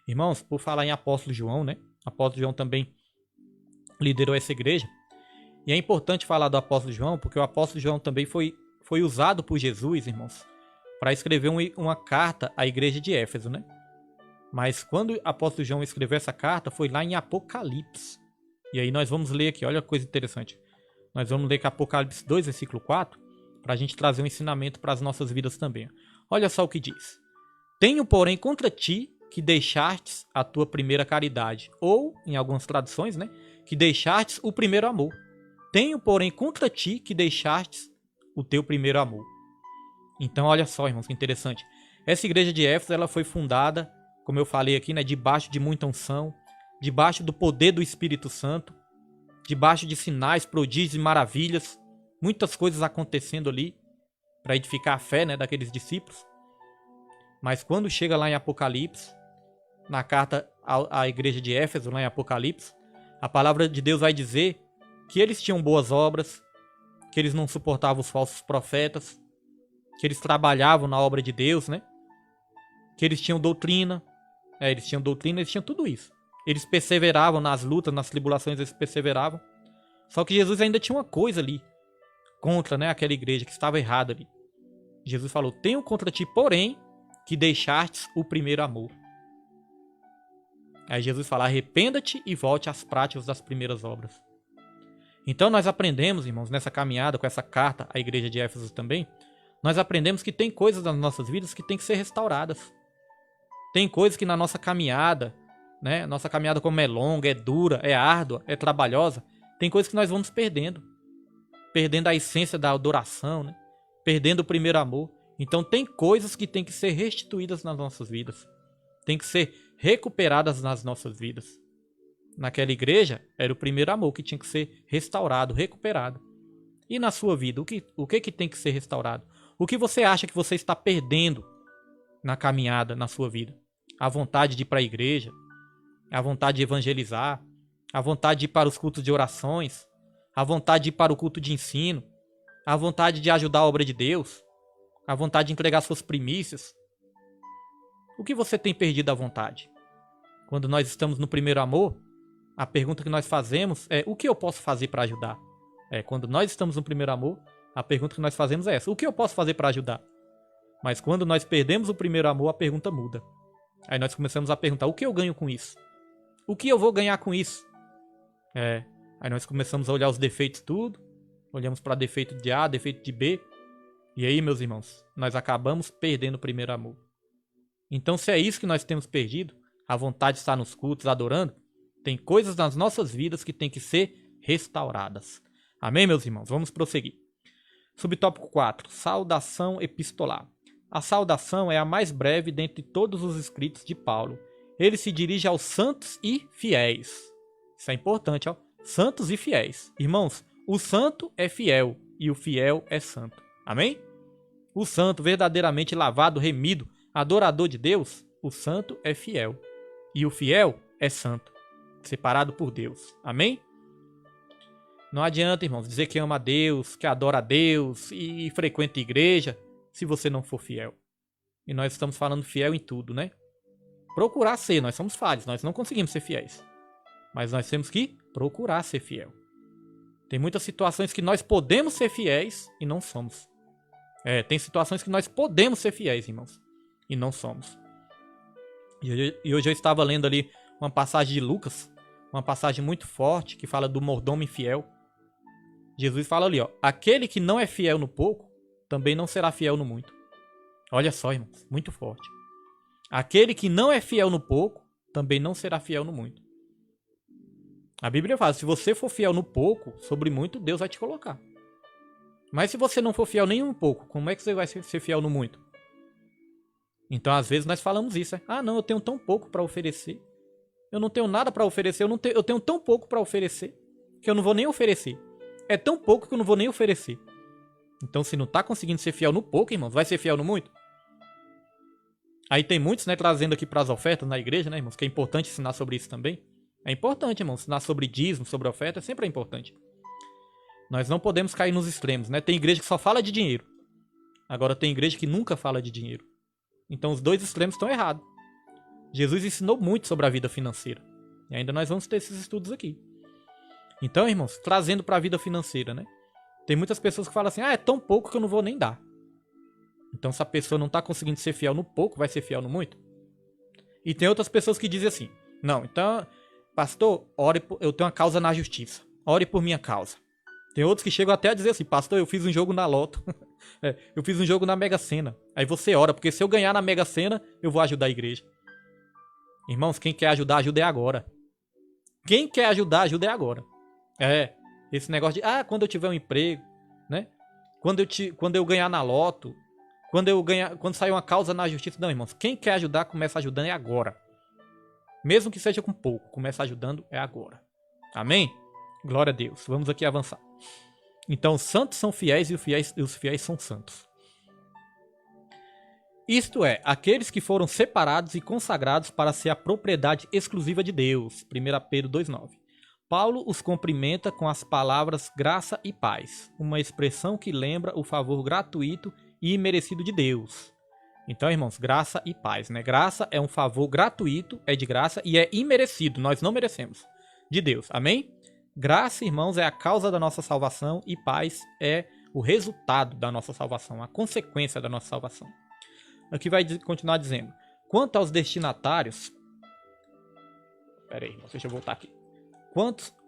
Irmãos, por falar em apóstolo João, né? O apóstolo João também liderou essa igreja. E é importante falar do apóstolo João, porque o apóstolo João também foi usado por Jesus, irmãos, para escrever uma carta à igreja de Éfeso, né? Mas quando o apóstolo João escreveu essa carta, foi lá em Apocalipse. E aí nós vamos ler aqui, olha que coisa interessante. Nós vamos ler que Apocalipse 2, versículo 4, para a gente trazer um ensinamento para as nossas vidas também. Olha só o que diz. Tenho, porém, contra ti que deixastes a tua primeira caridade. Ou, em algumas traduções, né? Que deixastes o primeiro amor. Tenho, porém, contra ti que deixastes o teu primeiro amor. Então, olha só, irmãos, que interessante. Essa igreja de Éfeso, ela foi fundada, como eu falei aqui, né? Debaixo de muita unção, debaixo do poder do Espírito Santo, debaixo de sinais, prodígios e maravilhas, muitas coisas acontecendo ali para edificar a fé, né, daqueles discípulos. Mas quando chega lá em Apocalipse, na carta à igreja de Éfeso, lá em Apocalipse, a palavra de Deus vai dizer que eles tinham boas obras, que eles não suportavam os falsos profetas, que eles trabalhavam na obra de Deus, né? Que eles tinham doutrina, eles tinham tudo isso. Eles perseveravam nas lutas, nas tribulações, eles perseveravam. Só que Jesus ainda tinha uma coisa ali contra, né, aquela igreja que estava errada ali. Jesus falou, tenho contra ti, porém, que deixastes o primeiro amor. Aí Jesus fala, arrependa-te e volte às práticas das primeiras obras. Então nós aprendemos, irmãos, nessa caminhada com essa carta à igreja de Éfeso também, nós aprendemos que tem coisas nas nossas vidas que tem que ser restauradas. Tem coisas que na nossa caminhada, né, nossa caminhada como é longa, é dura, é árdua, é trabalhosa, tem coisas que nós vamos perdendo. Perdendo a essência da adoração, né? Perdendo o primeiro amor. Então tem coisas que tem que ser restituídas nas nossas vidas. Tem que ser recuperadas nas nossas vidas. Naquela igreja, era o primeiro amor que tinha que ser restaurado, recuperado. E na sua vida, o que tem que ser restaurado? O que você acha que você está perdendo na caminhada, na sua vida? A vontade de ir para a igreja, a vontade de evangelizar, a vontade de ir para os cultos de orações, a vontade de ir para o culto de ensino, a vontade de ajudar a obra de Deus, a vontade de entregar suas primícias. O que você tem perdido à vontade? Quando nós estamos no primeiro amor, a pergunta que nós fazemos é: o que eu posso fazer para ajudar? Quando nós estamos no primeiro amor, a pergunta que nós fazemos é essa: o que eu posso fazer para ajudar? Mas quando nós perdemos o primeiro amor, a pergunta muda. Aí nós começamos a perguntar: o que eu ganho com isso? O que eu vou ganhar com isso? Aí nós começamos a olhar os defeitos tudo, olhamos para defeito de A, defeito de B, e aí, meus irmãos, nós acabamos perdendo o primeiro amor. Então, se é isso que nós temos perdido, a vontade de estar nos cultos, adorando, tem coisas nas nossas vidas que tem que ser restauradas. Amém, meus irmãos? Vamos prosseguir. Subtópico 4. Saudação epistolar. A saudação é a mais breve dentre todos os escritos de Paulo. Ele se dirige aos santos e fiéis. Isso é importante, ó. Santos e fiéis. Irmãos, o santo é fiel e o fiel é santo. Amém? O santo, verdadeiramente lavado, remido, adorador de Deus, o santo é fiel. E o fiel é santo, separado por Deus. Amém? Não adianta, irmãos, dizer que ama a Deus, que adora a Deus e frequenta a igreja, se você não for fiel. E nós estamos falando fiel em tudo, né? Procurar ser, nós somos falhos, nós não conseguimos ser fiéis. Mas nós temos que procurar ser fiel. Tem muitas situações que nós podemos ser fiéis e não somos. Tem situações que nós podemos ser fiéis, irmãos, e não somos. E hoje eu estava lendo ali uma passagem de Lucas, uma passagem muito forte, que fala do mordomo infiel. Jesus fala ali, ó: aquele que não é fiel no pouco, também não será fiel no muito. Olha só, irmãos, muito forte. Aquele que não é fiel no pouco, também não será fiel no muito. A Bíblia fala, se você for fiel no pouco, sobre muito Deus vai te colocar. Mas se você não for fiel nem um pouco, como é que você vai ser fiel no muito? Então, às vezes, nós falamos isso. Ah, não, eu tenho tão pouco para oferecer. Eu não tenho nada para oferecer. Eu tenho tão pouco para oferecer que eu não vou nem oferecer. É tão pouco que eu não vou nem oferecer. Então, se não está conseguindo ser fiel no pouco, irmãos, vai ser fiel no muito? Aí tem muitos, né, trazendo aqui para as ofertas na igreja, né, irmãos, que é importante ensinar sobre isso também. É importante, irmãos, ensinar sobre dízimo, sobre oferta, sempre é importante. Nós não podemos cair nos extremos, né? Tem igreja que só fala de dinheiro. Agora tem igreja que nunca fala de dinheiro. Então os dois extremos estão errados. Jesus ensinou muito sobre a vida financeira. E ainda nós vamos ter esses estudos aqui. Então, irmãos, trazendo para a vida financeira, né? Tem muitas pessoas que falam assim: ah, é tão pouco que eu não vou nem dar. Então, se a pessoa não está conseguindo ser fiel no pouco, vai ser fiel no muito? E tem outras pessoas que dizem assim, não, então, pastor, eu tenho uma causa na justiça, ore por minha causa. Tem outros que chegam até a dizer assim, pastor, eu fiz um jogo na Loto, eu fiz um jogo na Mega Sena. Aí você ora, porque se eu ganhar na Mega Sena, eu vou ajudar a igreja. Irmãos, quem quer ajudar, ajuda é agora. Quem quer ajudar, ajuda é agora. Esse negócio de, quando eu tiver um emprego, né? Quando eu ganhar na Loto, quando sair uma causa na justiça. Não, irmãos, quem quer ajudar, começa ajudando é agora. Mesmo que seja com pouco, começa ajudando é agora. Amém? Glória a Deus. Vamos aqui avançar. Então, os santos são fiéis e os fiéis são santos. Isto é, aqueles que foram separados e consagrados para ser a propriedade exclusiva de Deus. 1 Pedro 2,9. Paulo os cumprimenta com as palavras graça e paz, uma expressão que lembra o favor gratuito e imerecido de Deus. Então, irmãos, graça e paz, né? Graça é um favor gratuito, é de graça e é imerecido, nós não merecemos, de Deus. Amém? Graça, irmãos, é a causa da nossa salvação e paz é o resultado da nossa salvação, a consequência da nossa salvação. Aqui vai continuar dizendo, quanto aos destinatários... deixa eu voltar aqui.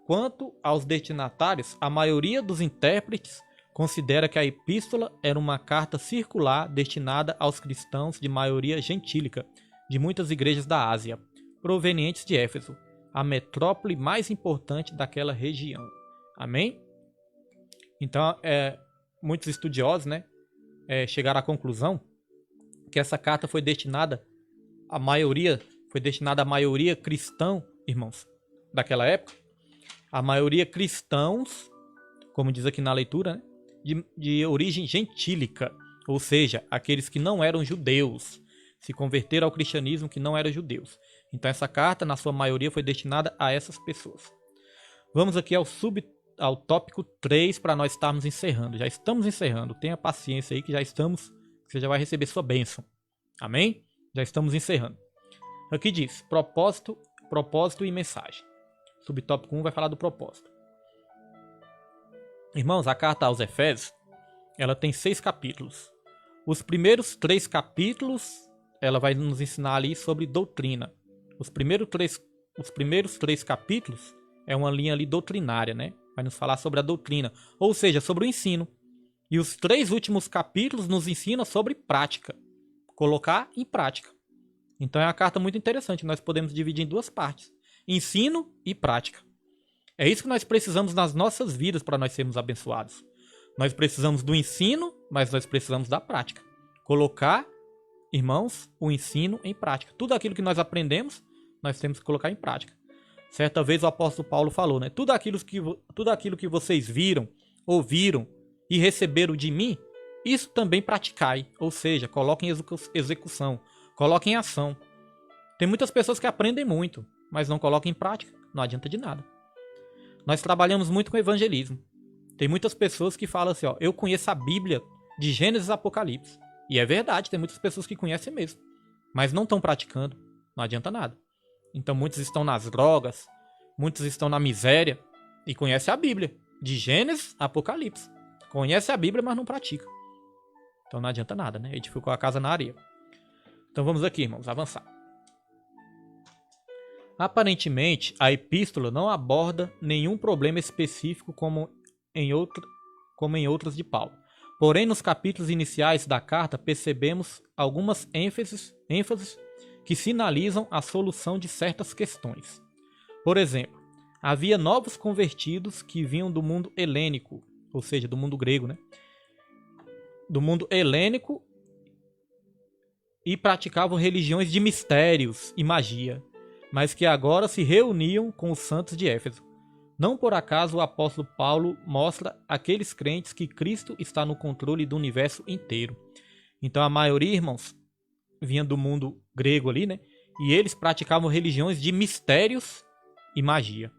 Quanto aos destinatários, a maioria dos intérpretes considera que a epístola era uma carta circular destinada aos cristãos de maioria gentílica de muitas igrejas da Ásia, provenientes de Éfeso, a metrópole mais importante daquela região. Amém? Então, muitos estudiosos, né, chegaram à conclusão que essa carta foi destinada à maioria cristã, irmãos, daquela época. A maioria cristãos, como diz aqui na leitura, né, de origem gentílica, ou seja, aqueles que não eram judeus, se converteram ao cristianismo que não eram judeus. Então essa carta, na sua maioria, foi destinada a essas pessoas. Vamos aqui ao tópico 3 para nós estarmos encerrando. Já estamos encerrando. Tenha paciência aí que você já vai receber sua bênção. Amém? Já estamos encerrando. Aqui diz, propósito e mensagem. Subtópico 1 vai falar do propósito. Irmãos, a carta aos Efésios, ela tem 6 capítulos. Os primeiros 3 capítulos, ela vai nos ensinar ali sobre doutrina. Os primeiros três capítulos é uma linha ali doutrinária, né? Vai nos falar sobre a doutrina, ou seja, sobre o ensino. E os 3 últimos capítulos nos ensinam sobre prática. Colocar em prática. Então é uma carta muito interessante. Nós podemos dividir em 2 partes. Ensino e prática. É isso que nós precisamos nas nossas vidas para nós sermos abençoados. Nós precisamos do ensino, mas nós precisamos da prática. Colocar, irmãos, o ensino em prática. Tudo aquilo que nós aprendemos, nós temos que colocar em prática. Certa vez o apóstolo Paulo falou, né? Tudo aquilo que vocês viram, ouviram e receberam de mim, isso também praticai. Ou seja, coloquem em execução, coloquem em ação. Tem muitas pessoas que aprendem muito, mas não colocam em prática. Não adianta de nada. Nós trabalhamos muito com evangelismo. Tem muitas pessoas que falam assim, eu conheço a Bíblia de Gênesis a Apocalipse. E é verdade, tem muitas pessoas que conhecem mesmo. Mas não estão praticando. Não adianta nada. Então muitos estão nas drogas, muitos estão na miséria e conhecem a Bíblia. De Gênesis a Apocalipse. Conhece a Bíblia, mas não pratica. Então não adianta nada, né? Edificou a casa na areia. Então vamos aqui, irmãos, avançar. Aparentemente, a epístola não aborda nenhum problema específico como em outras de Paulo. Porém, nos capítulos iniciais da carta, percebemos algumas ênfases que sinalizam a solução de certas questões. Por exemplo, havia novos convertidos que vinham do mundo helênico, ou seja, do mundo grego, né? Do mundo helênico e praticavam religiões de mistérios e magia, mas que agora se reuniam com os santos de Éfeso. Não por acaso o apóstolo Paulo mostra àqueles crentes que Cristo está no controle do universo inteiro. Então a maioria, irmãos, vinha do mundo grego ali, né? E eles praticavam religiões de mistérios e magia.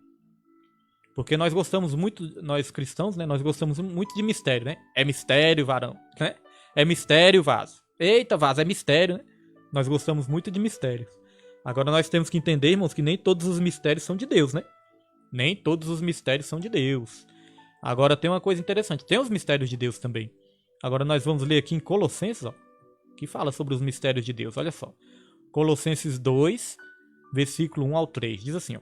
Porque nós gostamos muito, nós cristãos, né? Nós gostamos muito de mistério, né? É mistério, varão, né? É mistério, vaso. Eita, vaso, é mistério, né? Nós gostamos muito de mistérios. Agora nós temos que entender, irmãos, que nem todos os mistérios são de Deus, né? Nem todos os mistérios são de Deus. Agora tem uma coisa interessante. Tem os mistérios de Deus também. Agora nós vamos ler aqui em Colossenses, ó. que fala sobre os mistérios de Deus. Olha só. Colossenses 2, versículo 1 ao 3. Diz assim, ó.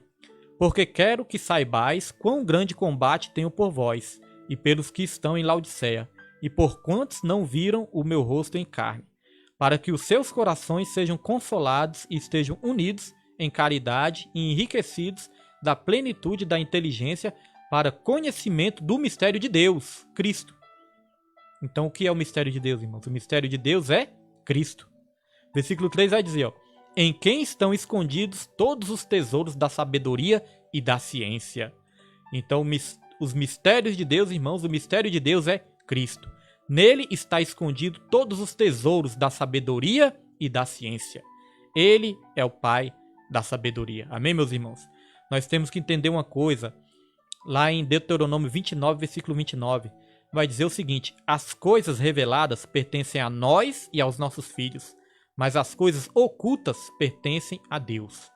Porque quero que saibais quão grande combate tenho por vós, e pelos que estão em Laodiceia, e por quantos não viram o meu rosto em carne, para que os seus corações sejam consolados e estejam unidos em caridade e enriquecidos da plenitude da inteligência para conhecimento do mistério de Deus, Cristo. Então, o que é o mistério de Deus, irmãos? O mistério de Deus é Cristo. Versículo 3 vai dizer, ó, em quem estão escondidos todos os tesouros da sabedoria e da ciência. Então, os mistérios de Deus, irmãos, o mistério de Deus é Cristo. Nele está escondido todos os tesouros da sabedoria e da ciência. Ele é o Pai da sabedoria. Amém, meus irmãos? Nós temos que entender uma coisa. Lá em Deuteronômio 29, versículo 29, vai dizer o seguinte: as coisas reveladas pertencem a nós e aos nossos filhos, mas as coisas ocultas pertencem a Deus.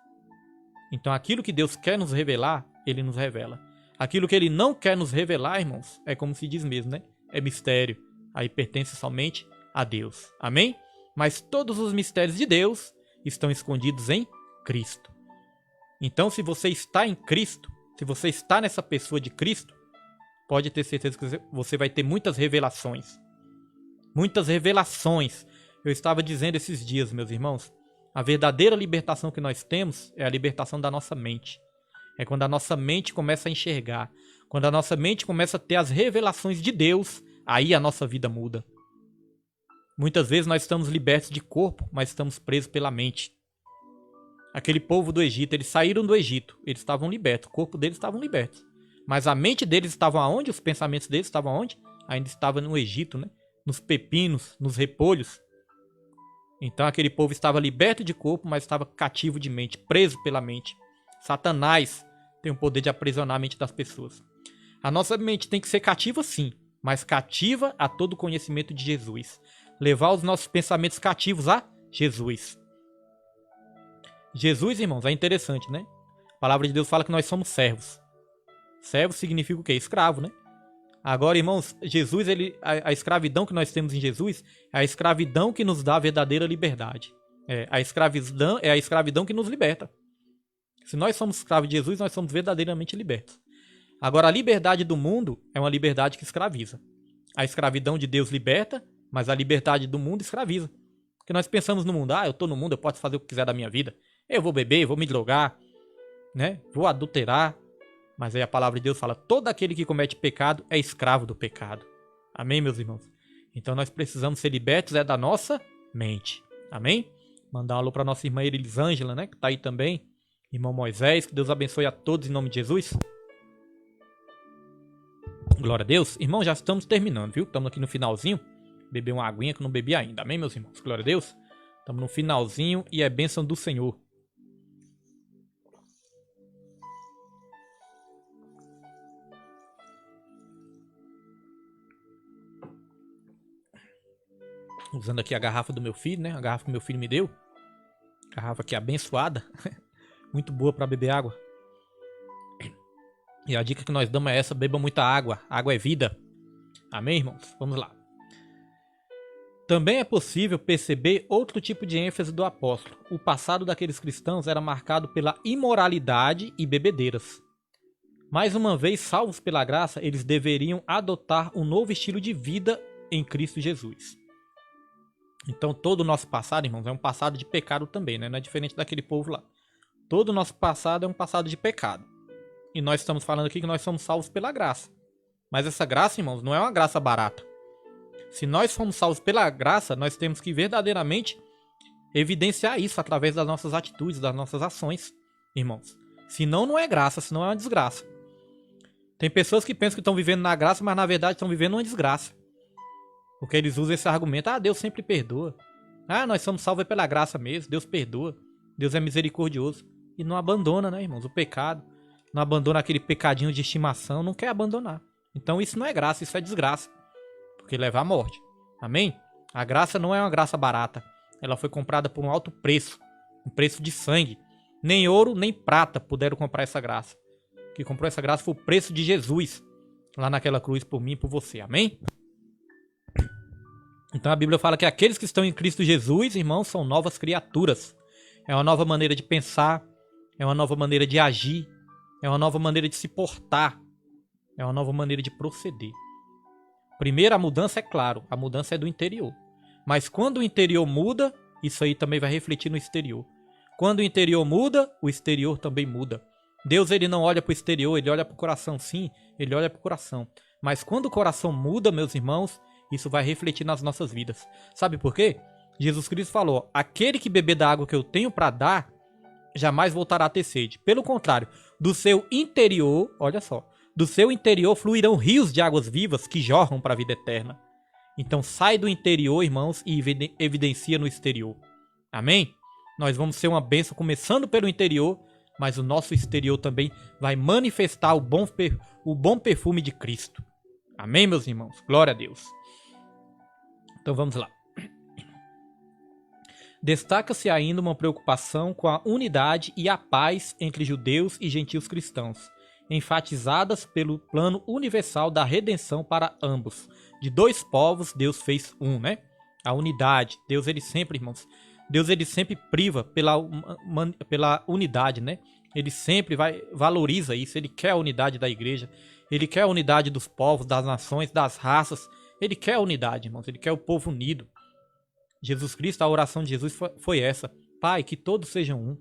Então, aquilo que Deus quer nos revelar, Ele nos revela. Aquilo que Ele não quer nos revelar, irmãos, é como se diz mesmo, né? É mistério. Aí pertence somente a Deus. Amém? Mas todos os mistérios de Deus estão escondidos em Cristo. Então, se você está em Cristo, se você está nessa pessoa de Cristo, pode ter certeza que você vai ter muitas revelações. Muitas revelações. Eu estava dizendo esses dias, meus irmãos, a verdadeira libertação que nós temos é a libertação da nossa mente. É quando a nossa mente começa a enxergar. Quando a nossa mente começa a ter as revelações de Deus, aí a nossa vida muda. Muitas vezes nós estamos libertos de corpo, mas estamos presos pela mente. Aquele povo do Egito, eles saíram do Egito, eles estavam libertos, o corpo deles estavam libertos. Mas a mente deles estava aonde? Os pensamentos deles estavam aonde? Ainda estava no Egito, né? Nos pepinos, nos repolhos. Então aquele povo estava liberto de corpo, mas estava cativo de mente, preso pela mente. Satanás tem o poder de aprisionar a mente das pessoas. A nossa mente tem que ser cativa sim, mas cativa a todo o conhecimento de Jesus. Levar os nossos pensamentos cativos a Jesus. Jesus, irmãos, é interessante, né? A palavra de Deus fala que nós somos servos. Servo significa o quê? Escravo, né? Agora, irmãos, Jesus, a escravidão que nós temos em Jesus é a escravidão que nos dá a verdadeira liberdade. É a escravidão que nos liberta. Se nós somos escravos de Jesus, nós somos verdadeiramente libertos. Agora, a liberdade do mundo é uma liberdade que escraviza. A escravidão de Deus liberta, mas a liberdade do mundo escraviza. Porque nós pensamos no mundo, eu estou no mundo, eu posso fazer o que quiser da minha vida. Eu vou beber, eu vou me drogar, né? Vou adulterar. Mas aí a palavra de Deus fala, todo aquele que comete pecado é escravo do pecado. Amém, meus irmãos? Então nós precisamos ser libertos da nossa mente. Amém? Mandar um alô para nossa irmã Elisângela, né? Que está aí também. Irmão Moisés, que Deus abençoe a todos em nome de Jesus. Glória a Deus. Irmão, já estamos terminando, viu? Estamos aqui no finalzinho. Beber uma aguinha que eu não bebi ainda. Amém, meus irmãos? Glória a Deus. Estamos no finalzinho e é bênção do Senhor. Usando aqui a garrafa do meu filho, né? A garrafa que meu filho me deu. Garrafa aqui abençoada. Muito boa para beber água. E a dica que nós damos é essa: beba muita água. Água é vida. Amém, irmãos? Vamos lá. Também é possível perceber outro tipo de ênfase do apóstolo. O passado daqueles cristãos era marcado pela imoralidade e bebedeiras. Mais uma vez, salvos pela graça, eles deveriam adotar um novo estilo de vida em Cristo Jesus. Então todo o nosso passado, irmãos, é um passado de pecado também, né? Não é diferente daquele povo lá. Todo o nosso passado é um passado de pecado. E nós estamos falando aqui que nós somos salvos pela graça. Mas essa graça, irmãos, não é uma graça barata. Se nós somos salvos pela graça, nós temos que verdadeiramente evidenciar isso através das nossas atitudes, das nossas ações, irmãos. Senão não é graça, senão é uma desgraça. Tem pessoas que pensam que estão vivendo na graça, mas na verdade estão vivendo uma desgraça. Porque eles usam esse argumento, Deus sempre perdoa. Nós somos salvos pela graça mesmo, Deus perdoa. Deus é misericordioso. E não abandona, né, irmãos, o pecado. Não abandona aquele pecadinho de estimação, não quer abandonar. Então isso não é graça, isso é desgraça. Porque leva à morte. Amém? A graça não é uma graça barata. Ela foi comprada por um alto preço. Um preço de sangue. Nem ouro, nem prata puderam comprar essa graça. O que comprou essa graça foi o preço de Jesus. Lá naquela cruz por mim e por você. Amém? Então a Bíblia fala que aqueles que estão em Cristo Jesus, irmãos, são novas criaturas. É uma nova maneira de pensar, é uma nova maneira de agir, é uma nova maneira de se portar, é uma nova maneira de proceder. Primeiro, a mudança é claro, a mudança é do interior. Mas quando o interior muda, isso aí também vai refletir no exterior. Quando o interior muda, o exterior também muda. Deus, ele não olha para o exterior, ele olha para o coração, sim, ele olha para o coração. Mas quando o coração muda, meus irmãos, isso vai refletir nas nossas vidas. Sabe por quê? Jesus Cristo falou, aquele que beber da água que eu tenho para dar, jamais voltará a ter sede. Pelo contrário, do seu interior, olha só, do seu interior fluirão rios de águas vivas que jorram para a vida eterna. Então sai do interior, irmãos, e evidencia no exterior. Amém? Nós vamos ser uma bênção começando pelo interior, mas o nosso exterior também vai manifestar o bom perfume de Cristo. Amém, meus irmãos? Glória a Deus. Então vamos lá. Destaca-se ainda uma preocupação com a unidade e a paz entre judeus e gentios cristãos, enfatizadas pelo plano universal da redenção para ambos. De dois povos, Deus fez um, né? A unidade. Deus, ele sempre, irmãos, Deus, ele sempre priva pela unidade, né? Ele sempre valoriza isso. Ele quer a unidade da igreja. Ele quer a unidade dos povos, das nações, das raças. Ele quer a unidade, irmãos. Ele quer o povo unido. Jesus Cristo, a oração de Jesus foi essa. Pai, que todos sejam um.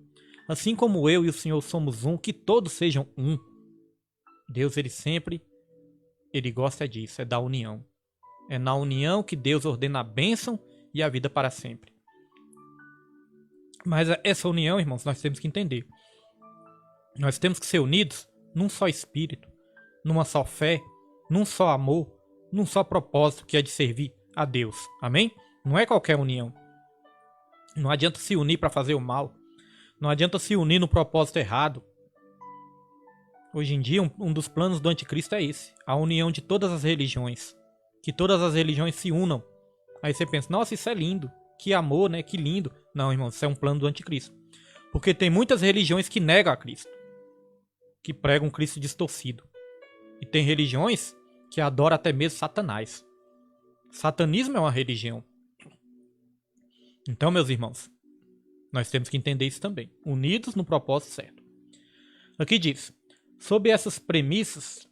Assim como eu e o Senhor somos um, que todos sejam um. Deus, ele gosta disso, é da união. É na união que Deus ordena a bênção e a vida para sempre. Mas essa união, irmãos, nós temos que entender. Nós temos que ser unidos num só espírito, numa só fé, num só amor, num só propósito, que é de servir a Deus. Amém? Não é qualquer união. Não adianta se unir para fazer o mal. Não adianta se unir no propósito errado. Hoje em dia, um dos planos do anticristo é esse. A união de todas as religiões. Que todas as religiões se unam. Aí você pensa, nossa, isso é lindo. Que amor, né? Que lindo. Não, irmão, isso é um plano do anticristo. Porque tem muitas religiões que negam a Cristo. Que pregam um Cristo distorcido. E tem religiões que adoram até mesmo Satanás. Satanismo é uma religião. Então, meus irmãos, nós temos que entender isso também. Unidos no propósito certo. Aqui diz, sob essas premissas,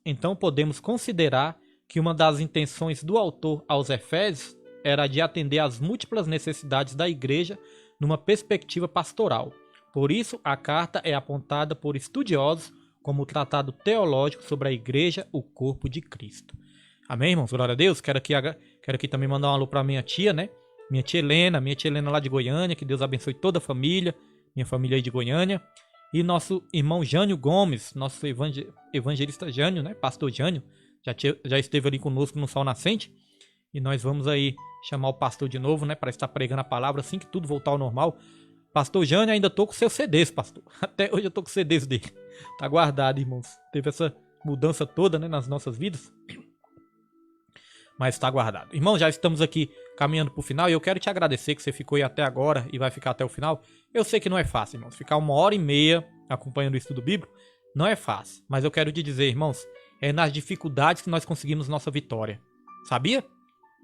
então podemos considerar que uma das intenções do autor aos Efésios era de atender às múltiplas necessidades da igreja numa perspectiva pastoral. Por isso, a carta é apontada por estudiosos como tratado teológico sobre a igreja, o corpo de Cristo. Amém, irmãos? Glória a Deus. Quero aqui também mandar um alô para minha tia, né? Minha tia Helena lá de Goiânia. Que Deus abençoe toda a família. Minha família aí de Goiânia. E nosso irmão Jânio Gomes, nosso evangelista Jânio, né? Pastor Jânio. Já esteve ali conosco no Sol Nascente. E nós vamos aí chamar o pastor de novo, né? Para estar pregando a palavra assim que tudo voltar ao normal. Pastor Jânio, ainda tô com seus CDs, pastor. Até hoje eu tô com CDs dele. Tá guardado, irmãos. Teve essa mudança toda, né? Nas nossas vidas. Mas está guardado. Irmão, já estamos aqui caminhando para o final e eu quero te agradecer que você ficou aí até agora e vai ficar até o final. Eu sei que não é fácil, irmãos. Ficar 1h30 acompanhando o estudo bíblico não é fácil. Mas eu quero te dizer, irmãos, é nas dificuldades que nós conseguimos nossa vitória. Sabia?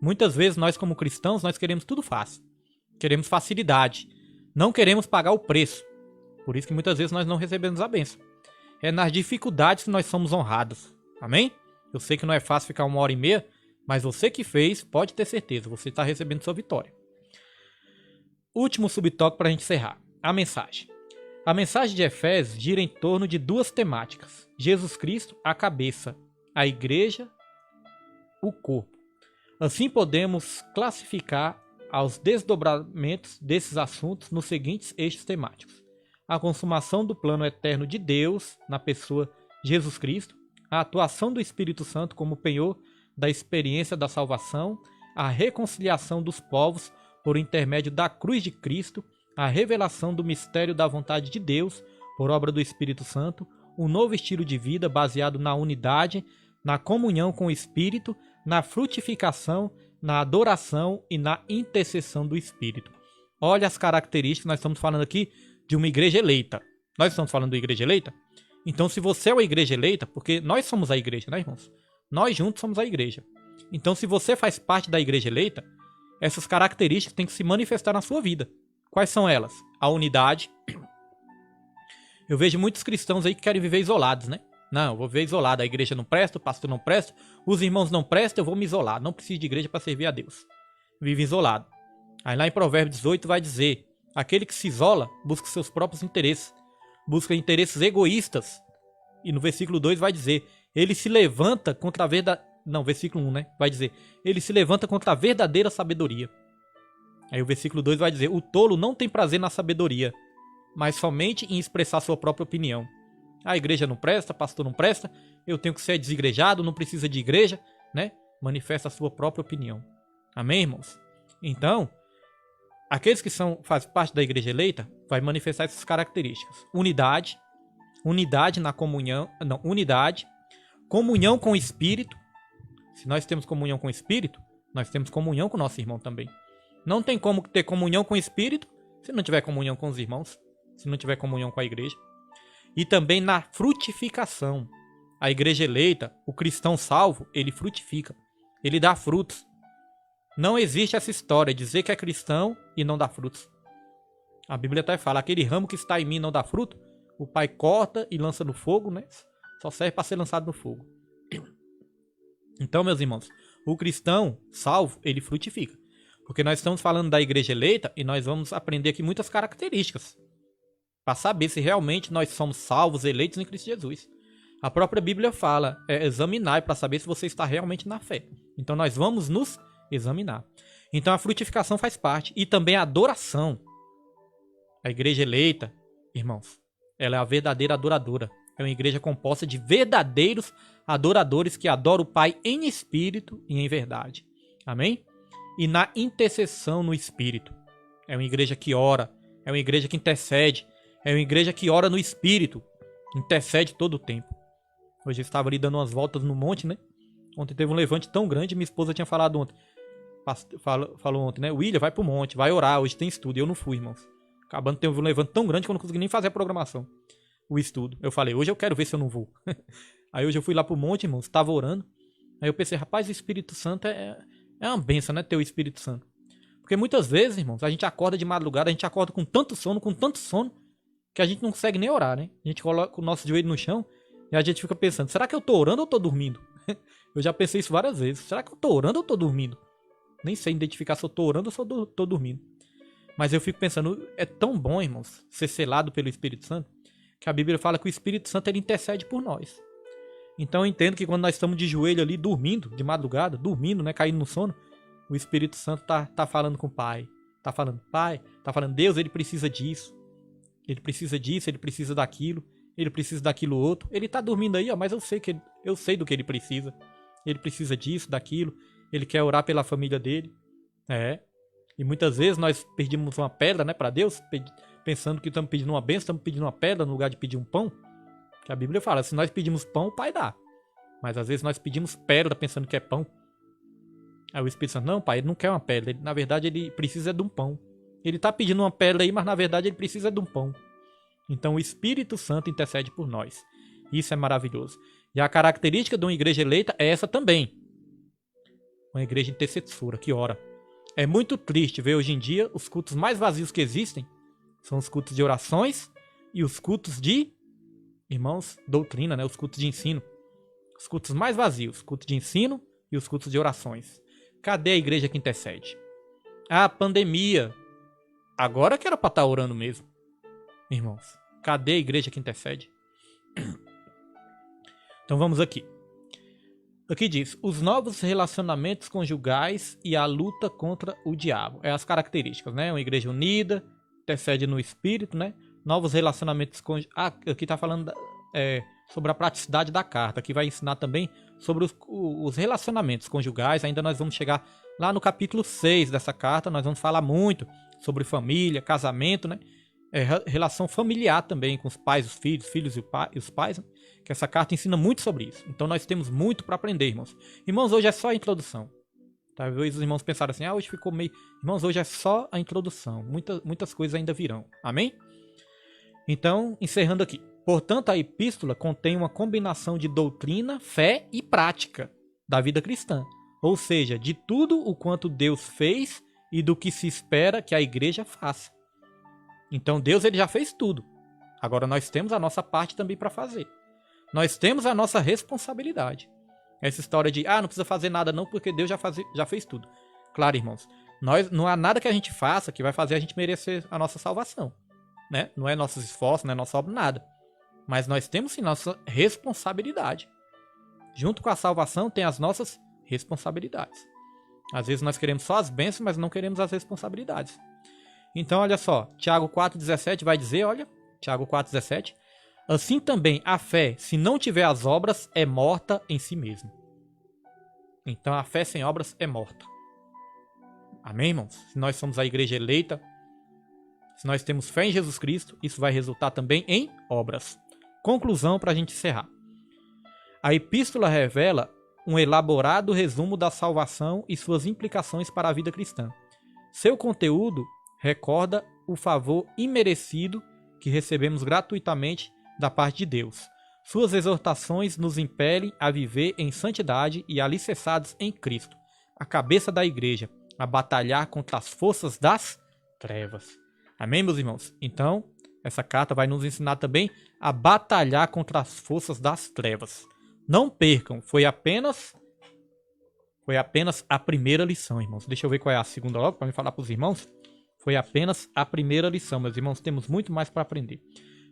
Muitas vezes nós como cristãos, nós queremos tudo fácil. Queremos facilidade. Não queremos pagar o preço. Por isso que muitas vezes nós não recebemos a bênção. É nas dificuldades que nós somos honrados. Amém? Eu sei que não é fácil ficar 1h30, mas você que fez, pode ter certeza, você está recebendo sua vitória. Último subtópico para a gente encerrar. A mensagem. A mensagem de Efésios gira em torno de duas temáticas. Jesus Cristo, a cabeça. A igreja, o corpo. Assim podemos classificar aos desdobramentos desses assuntos nos seguintes eixos temáticos. A consumação do plano eterno de Deus na pessoa Jesus Cristo. A atuação do Espírito Santo como penhor da experiência da salvação, a reconciliação dos povos por intermédio da cruz de Cristo, a revelação do mistério da vontade de Deus por obra do Espírito Santo, um novo estilo de vida baseado na unidade, na comunhão com o Espírito, na frutificação, na adoração e na intercessão do Espírito. Olha as características, nós estamos falando aqui de uma igreja eleita. Nós estamos falando de igreja eleita? Então, se você é uma igreja eleita, porque nós somos a igreja, né, irmãos? Nós juntos somos a igreja. Então, se você faz parte da igreja eleita, essas características têm que se manifestar na sua vida. Quais são elas? A unidade. Eu vejo muitos cristãos aí que querem viver isolados, né? Não, eu vou viver isolado, a igreja não presta, o pastor não presta, os irmãos não prestam, eu vou me isolar. Não preciso de igreja para servir a Deus. Vive isolado. Aí lá em Provérbios 18 vai dizer, aquele que se isola busca seus próprios interesses, busca interesses egoístas. E no versículo 2 vai dizer, ele se levanta contra a verdadeira... Não, versículo 1, né? Vai dizer, ele se levanta contra a verdadeira sabedoria. Aí o versículo 2 vai dizer, o tolo não tem prazer na sabedoria, mas somente em expressar sua própria opinião. A igreja não presta, pastor não presta, eu tenho que ser desigrejado, não precisa de igreja, né? Manifesta a sua própria opinião. Amém, irmãos? Então, aqueles que fazem parte da igreja eleita, vai manifestar essas características. Unidade na comunhão, não, unidade, comunhão com o Espírito. Se nós temos comunhão com o Espírito, nós temos comunhão com o nosso irmão também. Não tem como ter comunhão com o Espírito se não tiver comunhão com os irmãos, se não tiver comunhão com a igreja. E também na frutificação. A igreja eleita, o cristão salvo, ele frutifica. Ele dá frutos. Não existe essa história de dizer que é cristão e não dá frutos. A Bíblia até fala, aquele ramo que está em mim não dá fruto, o Pai corta e lança no fogo, né? Só serve para ser lançado no fogo. Então, meus irmãos, o cristão salvo, ele frutifica. Porque nós estamos falando da igreja eleita e nós vamos aprender aqui muitas características para saber se realmente nós somos salvos, eleitos em Cristo Jesus. A própria Bíblia fala, examinar para saber se você está realmente na fé. Então nós vamos nos examinar. Então a frutificação faz parte. E também a adoração. A igreja eleita, irmãos, ela é a verdadeira adoradora. É uma igreja composta de verdadeiros adoradores que adoram o Pai em espírito e em verdade. Amém? E na intercessão no espírito. É uma igreja que ora, é uma igreja que intercede, é uma igreja que ora no espírito, intercede todo o tempo. Hoje eu estava ali dando umas voltas no monte, né? Ontem teve um levante tão grande, minha esposa tinha falado ontem. Falou ontem, né? William, vai pro monte, vai orar, hoje tem estudo. E eu não fui, irmãos. Acabando teve um levante tão grande que eu não consegui nem fazer a programação. O estudo. Eu falei, hoje eu quero ver se eu não vou. Aí hoje eu fui lá pro monte, irmãos, estava orando. Aí eu pensei, rapaz, o Espírito Santo é uma benção, né? Ter o Espírito Santo. Porque muitas vezes, irmãos, a gente acorda de madrugada, a gente acorda com tanto sono, que a gente não consegue nem orar, né? A gente coloca o nosso joelho no chão e a gente fica pensando, será que eu tô orando ou tô dormindo? Eu já pensei isso várias vezes. Será que eu tô orando ou tô dormindo? Nem sei identificar se eu tô orando ou se eu tô dormindo. Mas eu fico pensando, é tão bom, irmãos, ser selado pelo Espírito Santo, que a Bíblia fala que o Espírito Santo ele intercede por nós. Então eu entendo que quando nós estamos de joelho ali, dormindo, de madrugada, dormindo, né, caindo no sono, o Espírito Santo tá falando com o Pai. Tá falando, Pai, tá falando, Deus, ele precisa disso. Ele precisa disso, ele precisa daquilo, ele precisa daquilo outro. Ele tá dormindo aí, ó, mas eu sei do que ele precisa. Ele precisa disso, daquilo. Ele quer orar pela família dele. E muitas vezes nós pedimos uma pedra, né, para Deus, pensando que estamos pedindo uma bênção, estamos pedindo uma pedra no lugar de pedir um pão. Que a Bíblia fala, se nós pedimos pão, o Pai dá. Mas às vezes nós pedimos pedra pensando que é pão. Aí o Espírito Santo, não, Pai, ele não quer uma pedra. Na verdade, ele precisa de um pão. Ele tá pedindo uma pedra aí, mas na verdade ele precisa de um pão. Então o Espírito Santo intercede por nós. Isso é maravilhoso. E a característica de uma igreja eleita é essa também. Uma igreja intercessora, que ora. É muito triste ver hoje em dia os cultos mais vazios que existem. São os cultos de orações e os cultos de, irmãos, doutrina, né? Os cultos de ensino. Os cultos mais vazios, cultos de ensino e os cultos de orações. Cadê a igreja que intercede? A pandemia. Agora que era para estar orando mesmo. Irmãos, cadê a igreja que intercede? Então vamos aqui. Aqui diz, os novos relacionamentos conjugais e a luta contra o diabo. É as características, né? Uma igreja unida, intercede no espírito, né? Novos relacionamentos conjugais. Aqui está falando sobre a praticidade da carta. Aqui vai ensinar também sobre os relacionamentos conjugais. Ainda nós vamos chegar lá no capítulo 6 dessa carta. Nós vamos falar muito sobre família, casamento, né? Relação familiar também com os pais, os filhos e os pais, né? Que essa carta ensina muito sobre isso. Então nós temos muito para aprender, irmãos. Irmãos, hoje é só a introdução. Talvez os irmãos pensaram assim, hoje ficou meio... Irmãos, hoje é só a introdução. Muitas coisas ainda virão. Amém? Então, encerrando aqui. Portanto, a epístola contém uma combinação de doutrina, fé e prática da vida cristã. Ou seja, de tudo o quanto Deus fez e do que se espera que a igreja faça. Então Deus ele já fez tudo. Agora nós temos a nossa parte também para fazer. Nós temos a nossa responsabilidade. Essa história de, não precisa fazer nada não, porque Deus já fez tudo. Claro, irmãos, não há nada que a gente faça que vai fazer a gente merecer a nossa salvação. Né? Não é nossos esforços, não é nossa obra, nada. Mas nós temos sim nossa responsabilidade. Junto com a salvação tem as nossas responsabilidades. Às vezes nós queremos só as bênçãos, mas não queremos as responsabilidades. Então, olha só, Tiago 4,17 vai dizer, Tiago 4,17, assim também a fé, se não tiver as obras, é morta em si mesma. Então a fé sem obras é morta. Amém, irmãos? Se nós somos a igreja eleita, se nós temos fé em Jesus Cristo, isso vai resultar também em obras. Conclusão para a gente encerrar. A epístola revela um elaborado resumo da salvação e suas implicações para a vida cristã. Seu conteúdo recorda o favor imerecido que recebemos gratuitamente da parte de Deus. Suas exortações nos impelem a viver em santidade e alicerçados em Cristo, a cabeça da igreja, a batalhar contra as forças das trevas. Amém, meus irmãos? Então, essa carta vai nos ensinar também a batalhar contra as forças das trevas. Não percam, foi apenas a primeira lição, irmãos. Deixa eu ver qual é a segunda logo, para me falar para os irmãos. Foi apenas a primeira lição, meus irmãos. Temos muito mais para aprender.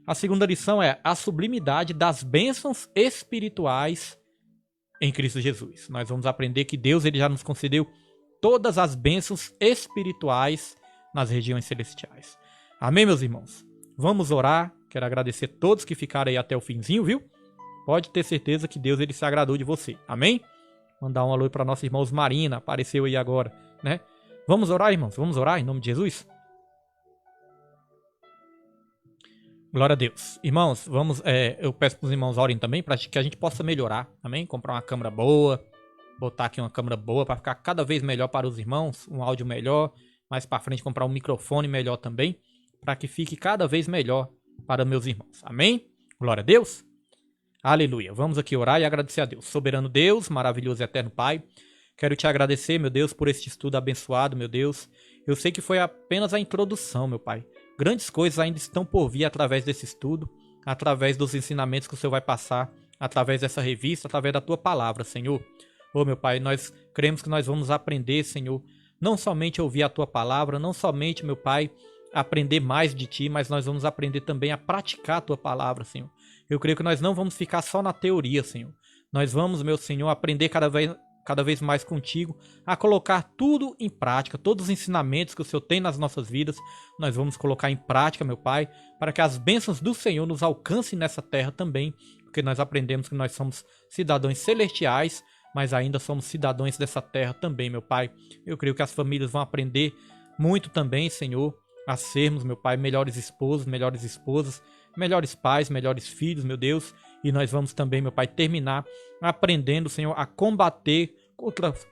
A segunda lição é a sublimidade das bênçãos espirituais em Cristo Jesus. Nós vamos aprender que Deus ele já nos concedeu todas as bênçãos espirituais nas regiões celestiais. Amém, meus irmãos? Vamos orar. Quero agradecer a todos que ficaram aí até o finzinho, viu? Pode ter certeza que Deus ele se agradou de você. Amém? Mandar um alô para nossa irmã Osmarina, apareceu aí agora, né? Vamos orar, irmãos? Vamos orar em nome de Jesus? Glória a Deus. Irmãos, eu peço para os irmãos orem também para que a gente possa melhorar, amém? Comprar uma câmera boa, botar aqui uma câmera boa para ficar cada vez melhor para os irmãos, um áudio melhor, mais para frente comprar um microfone melhor também, para que fique cada vez melhor para meus irmãos. Amém? Glória a Deus. Aleluia. Vamos aqui orar e agradecer a Deus. Soberano Deus, maravilhoso e eterno Pai, quero te agradecer, meu Deus, por este estudo abençoado, meu Deus. Eu sei que foi apenas a introdução, meu Pai. Grandes coisas ainda estão por vir através desse estudo, através dos ensinamentos que o Senhor vai passar, através dessa revista, através da Tua palavra, Senhor. Ô, meu Pai, nós cremos que nós vamos aprender, Senhor, não somente a ouvir a Tua palavra, não somente, meu Pai, aprender mais de Ti, mas nós vamos aprender também a praticar a Tua palavra, Senhor. Eu creio que nós não vamos ficar só na teoria, Senhor. Nós vamos, meu Senhor, aprender cada vez mais contigo, a colocar tudo em prática, todos os ensinamentos que o Senhor tem nas nossas vidas, nós vamos colocar em prática, meu Pai, para que as bênçãos do Senhor nos alcancem nessa terra também, porque nós aprendemos que nós somos cidadãos celestiais, mas ainda somos cidadãos dessa terra também, meu Pai. Eu creio que as famílias vão aprender muito também, Senhor, a sermos, meu Pai, melhores esposos, melhores esposas, melhores pais, melhores filhos, meu Deus. E nós vamos também, meu Pai, terminar aprendendo, Senhor, a combater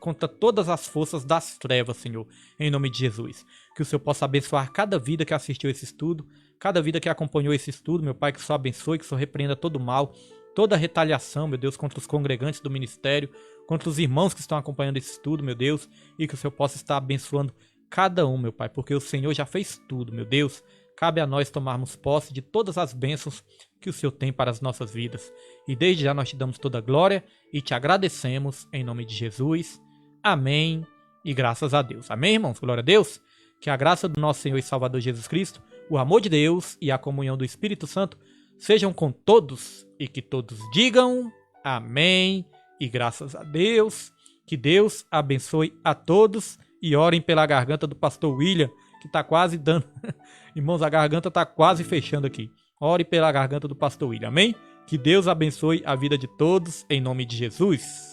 contra todas as forças das trevas, Senhor, em nome de Jesus. Que o Senhor possa abençoar cada vida que assistiu esse estudo, cada vida que acompanhou esse estudo, meu Pai, que o Senhor abençoe, que o Senhor repreenda todo o mal, toda a retaliação, meu Deus, contra os congregantes do ministério, contra os irmãos que estão acompanhando esse estudo, meu Deus, e que o Senhor possa estar abençoando cada um, meu Pai, porque o Senhor já fez tudo, meu Deus. Cabe a nós tomarmos posse de todas as bênçãos que o Senhor tem para as nossas vidas. E desde já nós te damos toda a glória e te agradecemos em nome de Jesus. Amém e graças a Deus. Amém, irmãos? Glória a Deus. Que a graça do nosso Senhor e Salvador Jesus Cristo, o amor de Deus e a comunhão do Espírito Santo sejam com todos e que todos digam amém e graças a Deus. Que Deus abençoe a todos e orem pela garganta do pastor William, que está quase dando... Irmãos, a garganta está quase fechando aqui. Ore pela garganta do pastor William, amém? Que Deus abençoe a vida de todos, em nome de Jesus.